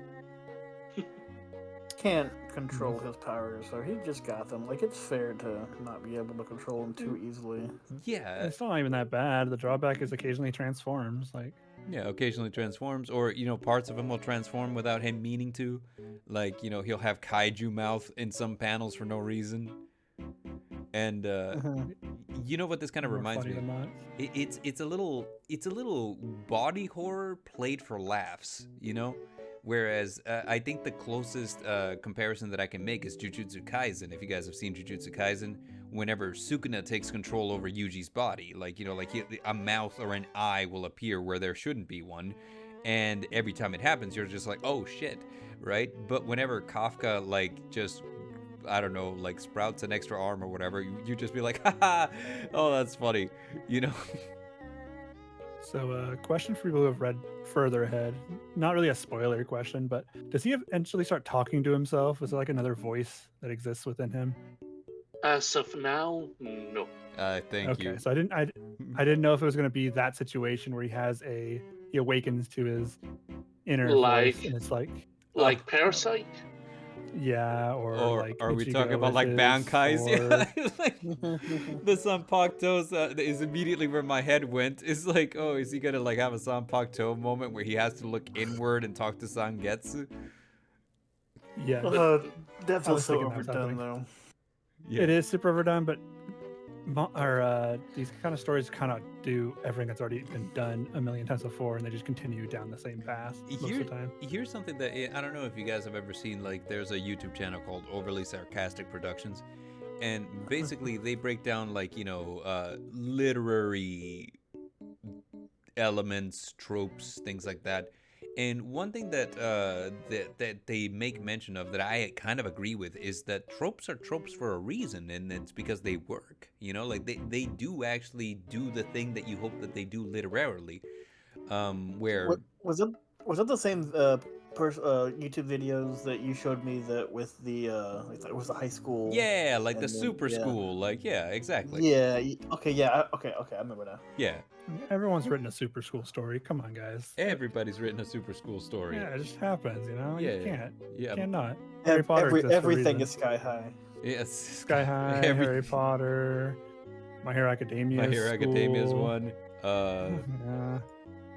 Can't control his powers, so he just got them. Like, it's fair to not be able to control them too easily. Yeah, It's not even that bad. The drawback is occasionally transforms. Like, yeah, occasionally transforms, or you know, parts of him will transform without him meaning to. Like, you know, he'll have kaiju mouth in some panels for no reason. And you know what this kind of more reminds funny me of? than not. It's a little body horror played for laughs, you know. Whereas I think the closest comparison that I can make is Jujutsu Kaisen. If you guys have seen Jujutsu Kaisen, whenever Sukuna takes control over Yuji's body, like, you know, like a mouth or an eye will appear where there shouldn't be one, and every time it happens, you're just like, oh shit, right? But whenever Kafka like just, I don't know, like sprouts an extra arm or whatever, you just be like, haha, oh, that's funny, you know. So, question for people who have read further ahead. Not really a spoiler question, but does he eventually start talking to himself? Is there like another voice that exists within him? As of now, no. Thank you. Okay, so I didn't know if it was going to be that situation where he awakens to his inner voice, and it's like Parasite. Yeah, or like, are we Ichigo talking about like wishes, Bankai's? or- Yeah, like the Sanpaktos is immediately where my head went. It's like, oh, is he gonna like have a Sanpakto moment where he has to look inward and talk to Sangetsu? Yeah, That's I was also thinking that was overdone, happening. though. Yeah. It is super overdone, but these kind of stories kind of do everything that's already been done a million times before, and they just continue down the same path most of the time. Here's something that I don't know if you guys have ever seen. Like, there's a YouTube channel called Overly Sarcastic Productions, and basically they break down like, you know, literary elements, tropes, things like that. And one thing that that they make mention of that I kind of agree with is that tropes are tropes for a reason, and it's because they work. You know, like they do actually do the thing that you hope that they do literarily. Where Was that the same YouTube videos that you showed me that with the it was the high school? yeah, like the and then- super yeah. school, like yeah, exactly. Yeah. Okay. Yeah. Okay. I remember now. Yeah, Everyone's written a super school story. Come on, guys. everybody's written a super school story. Yeah, it just happens, you know. Yeah, You can't. yeah, Cannot. Harry Potter exists for a Everything reason. is sky high. yes. Sky High, Every- Harry Potter, My Hero Academia. My Hero Academia is School. one. Yeah,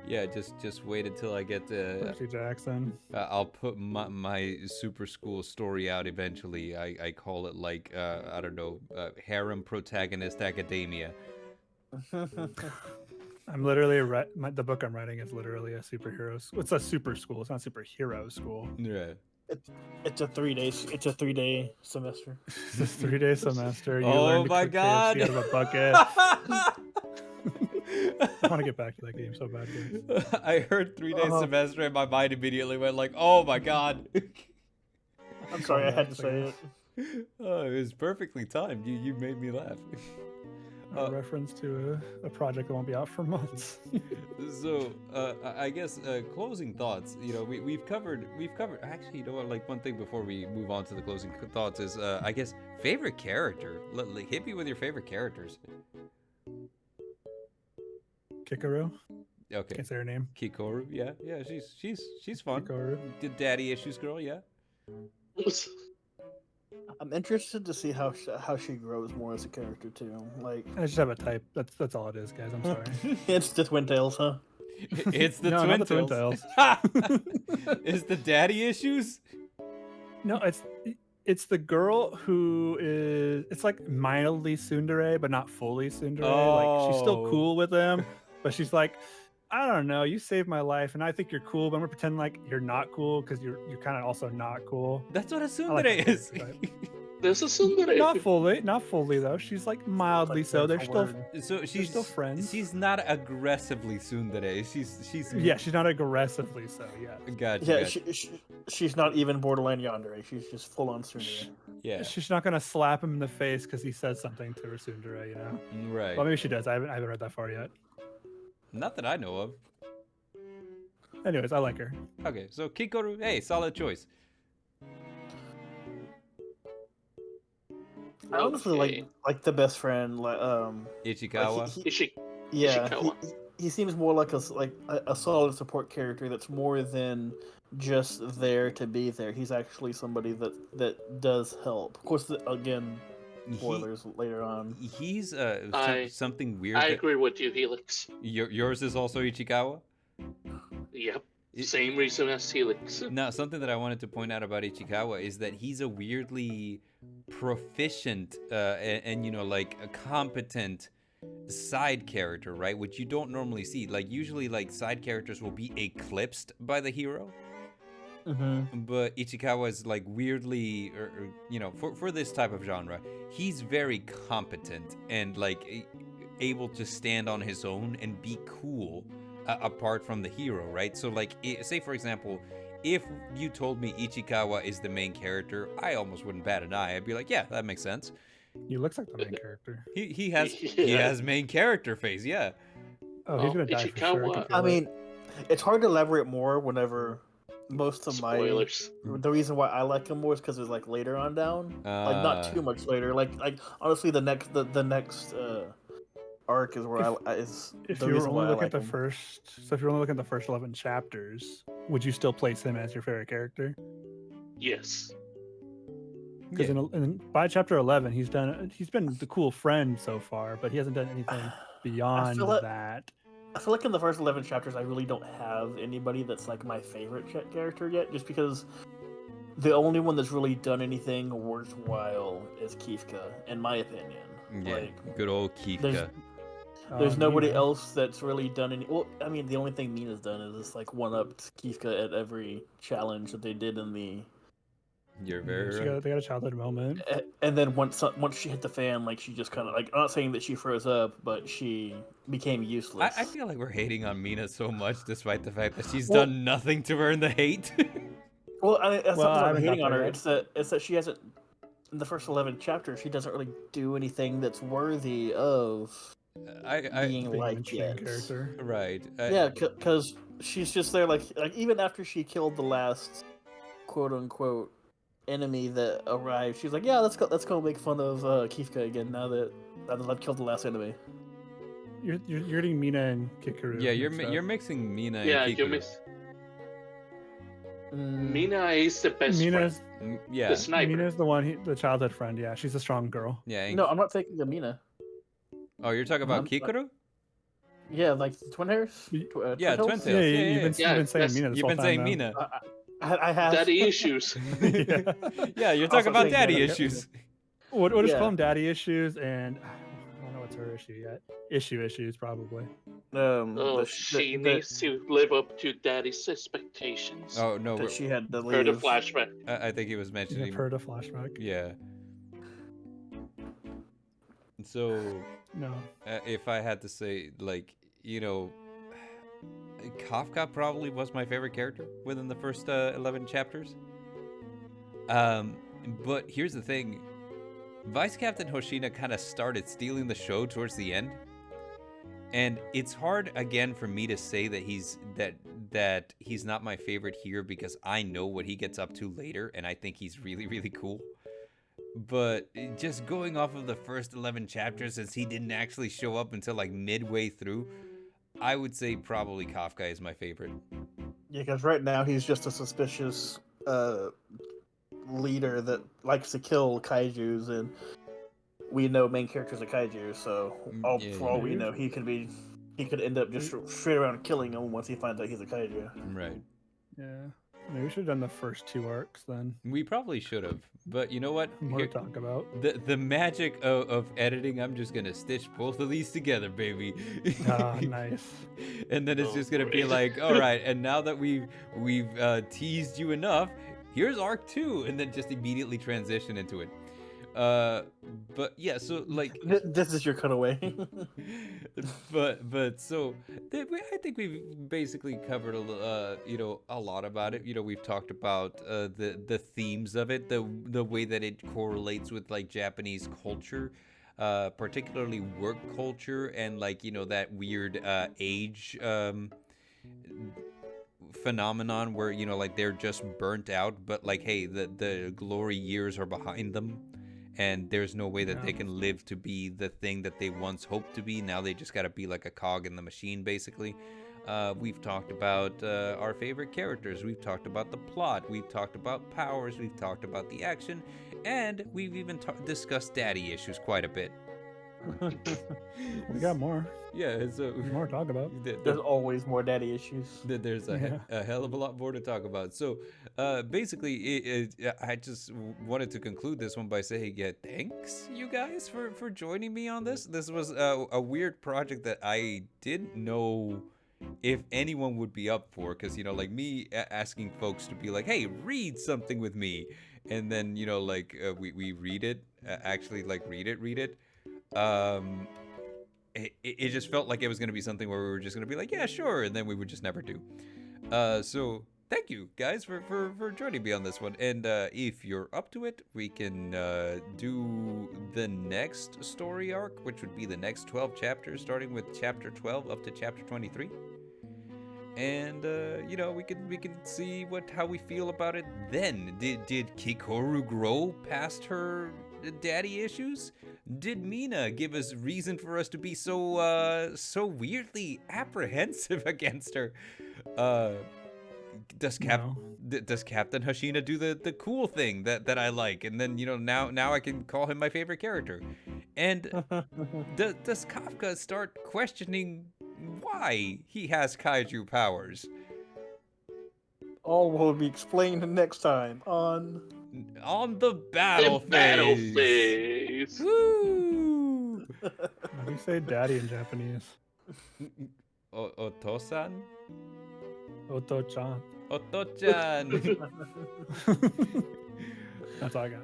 Yeah, just wait until I get to. Percy Jackson. I'll put my super school story out eventually. I call it like I don't know, harem protagonist academia. I'm literally the book I'm writing is literally a superhero. It's a super school. It's not superhero school. Yeah. It's a 3-day semester. It's a 3-day semester. You Oh learn to my cook God. KFC out of a bucket. I want to get back to that game so bad, guys. I heard 3-day semester and my mind immediately went like, oh my God. I'm sorry, I had to say it. Oh, it was perfectly timed. You made me laugh. A reference to a project that won't be out for months. So I guess closing thoughts. You know, we've covered. Actually, you know what? Like one thing before we move on to the closing thoughts is I guess favorite character. Hit me with your favorite characters. Kikaru. Okay. Can't say her name. Kikoru. Yeah. She's fun. Kikaru. Did daddy issues girl. Yeah. I'm interested to see how she grows more as a character too. Like, I just have a type. That's all it is, guys. I'm sorry. it's the Twin Tails, huh? It's the No, twin not the Twin tails. Tails. Is the daddy issues? No, it's It's the girl who is. It's like mildly tsundere, but not fully tsundere. Like she's still Oh. cool with him, but she's like, I don't know. You saved my life, and I think you're cool, but I'm gonna pretend like you're not cool because you're kind of also not cool. That's what a I like tsundere that is. character type. There's a tsundere. Not fully though. She's like mildly Like, so. there's They're a still word. So she's still friends. She's not aggressively tsundere. She's yeah. She's not aggressively so. Yeah. Gotcha. Yeah, gotcha. she's not even borderline yandere. She's just full on tsundere. Yeah. She's not gonna slap him in the face because he says something to her tsundere. You know. Right. Well, maybe she does. I haven't read that far yet. Not that I know of. Anyways, I like her. Okay, so Kikoru, hey, solid choice. I honestly like the best friend, Ichikawa. Yeah, Ishikawa. he seems more like a solid support character that's more than just there to be there. He's actually somebody that does help. Of course, again, spoilers later on. He's something weird. I agree with you, Helix. Yours is also Ichikawa? Yep. Same reason as Helix. Now, something that I wanted to point out about Ichikawa is that he's a weirdly proficient and you know, like a competent side character, right? Which you don't normally see. Like usually, like side characters will be eclipsed by the hero. Mm-hmm. But Ichikawa is like weirdly, or you know, for this type of genre, he's very competent and like able to stand on his own and be cool apart from the hero, right? So like, say for example, if you told me Ichikawa is the main character, I almost wouldn't bat an eye. I'd be like, yeah, that makes sense. He looks like the main character. He has main character face, yeah. Oh, he's gonna die for sure. Ichikawa. I mean, it's hard to elaborate more whenever most of Spoilers. the reason why I like him more is because it's like later on down, like not too much later. Like honestly, the next arc is where if you were only looking at the first, so if you're only looking at the first 11 chapters, would you still place him as your favorite character? Yes. Because by chapter 11, he's been the cool friend so far, but he hasn't done anything beyond that. I feel like in the first 11 chapters, I really don't have anybody that's like my favorite character yet, just because the only one that's really done anything worthwhile is Kifka, in my opinion. Yeah, like, good old Kifka. There's nobody else that's really done any. Well, I mean, the only thing Mina's done is just like one-upped Kifka at every challenge that they did in the. You're very right. They got a childhood moment. And then once she hit the fan, like she just kind of like, I'm not saying that she froze up, but she became useless. I feel like we're hating on Mina so much, despite the fact that she's done nothing to earn the hate. Well, I mean, that's not that I'm hating on her. Yet. It's that she hasn't. In the first 11 chapters, she doesn't really do anything that's worthy of being liked yet. Character. Right. Yeah, because she's just there, like even after she killed the last quote unquote enemy that arrived, she's like, yeah, let's go make fun of Kifka again now that I've killed the last enemy. You're getting Mina and Kikoru. Yeah, you're mixing Mina and Kikoru. You're mixing. Mina is the best friend. Yeah. The sniper. Mina's the one, the childhood friend. Yeah, she's a strong girl. Yeah. No, I'm not taking the Mina. Oh, you're talking about Kikoru? Yeah, like the twin hairs. Yeah, twin tails. Yeah, you've been saying Mina. You've been saying Mina. I have daddy issues. Yeah, you're talking about daddy issues. What is call them daddy issues? And I don't know what's her issue yet. Issues probably. She needs to live up to daddy's expectations. Oh no, that she had to heard a leave. flashback. I think he was mentioning. Heard a flashback. Yeah. So no, if I had to say, like, you know, Kafka probably was my favorite character within the first 11 chapters. But here's the thing. Vice Captain Hoshina kind of started stealing the show towards the end. And it's hard again for me to say that he's not my favorite here because I know what he gets up to later and I think he's really, really cool. But just going off of the first 11 chapters, since he didn't actually show up until like midway through, I would say probably Kafka is my favorite. Yeah, because right now he's just a suspicious leader that likes to kill kaijus, and we know main characters are kaiju, so for all we know, he could end up just straight around killing him once he finds out he's a kaiju. Right. Yeah. Maybe we should have done the first 2 arcs then. We probably should have, but you know what? More Here- to talk about. the magic of editing, I'm just gonna stitch both of these together, baby. Ah, nice. And then it's Oh, just gonna be great. like, all right, and now that we've teased you enough, here's arc 2, and then just immediately transition into it. But yeah, so like, This is your cutaway. but so I think we've basically covered a lot about it. We've talked about the themes of it, the way that it correlates with like Japanese culture, particularly work culture, and like that weird age phenomenon where like they're just burnt out, but like hey, the glory years are behind them. And there's no way that they can live to be the thing that they once hoped to be. Now they just got to be like a cog in the machine, basically. We've talked about our favorite characters. We've talked about the plot. We've talked about powers. We've talked about the action. And we've even discussed daddy issues quite a bit. We got more. Yeah, so There's more to talk about. There's always more daddy issues. There's a hell of a lot more to talk about. So basically, I just wanted to conclude this one by saying, yeah, thanks you guys for joining me on this. This was a weird project that I didn't know if anyone would be up for, because like me asking folks to be like, hey, read something with me, and then like we read it, actually like read it. It just felt like it was going to be something where we were just going to be like, yeah, sure, and then we would just never do. So thank you guys for joining me on this one. And if you're up to it, we can do the next story arc, which would be the next 12 chapters, starting with chapter 12 up to chapter 23. And we can see how we feel about it then. Did Kikoru grow past her daddy issues? Did Mina give us reason for us to be so weirdly apprehensive against her? Does Captain Hashina do the cool thing that I like, and then now I can call him my favorite character? And does Kafka start questioning why he has kaiju powers? All will be explained next time on the battle The battle phase. phase. Woo! How do you say daddy in Japanese? Otosan? Oto-chan. Oto-chan. That's all I got.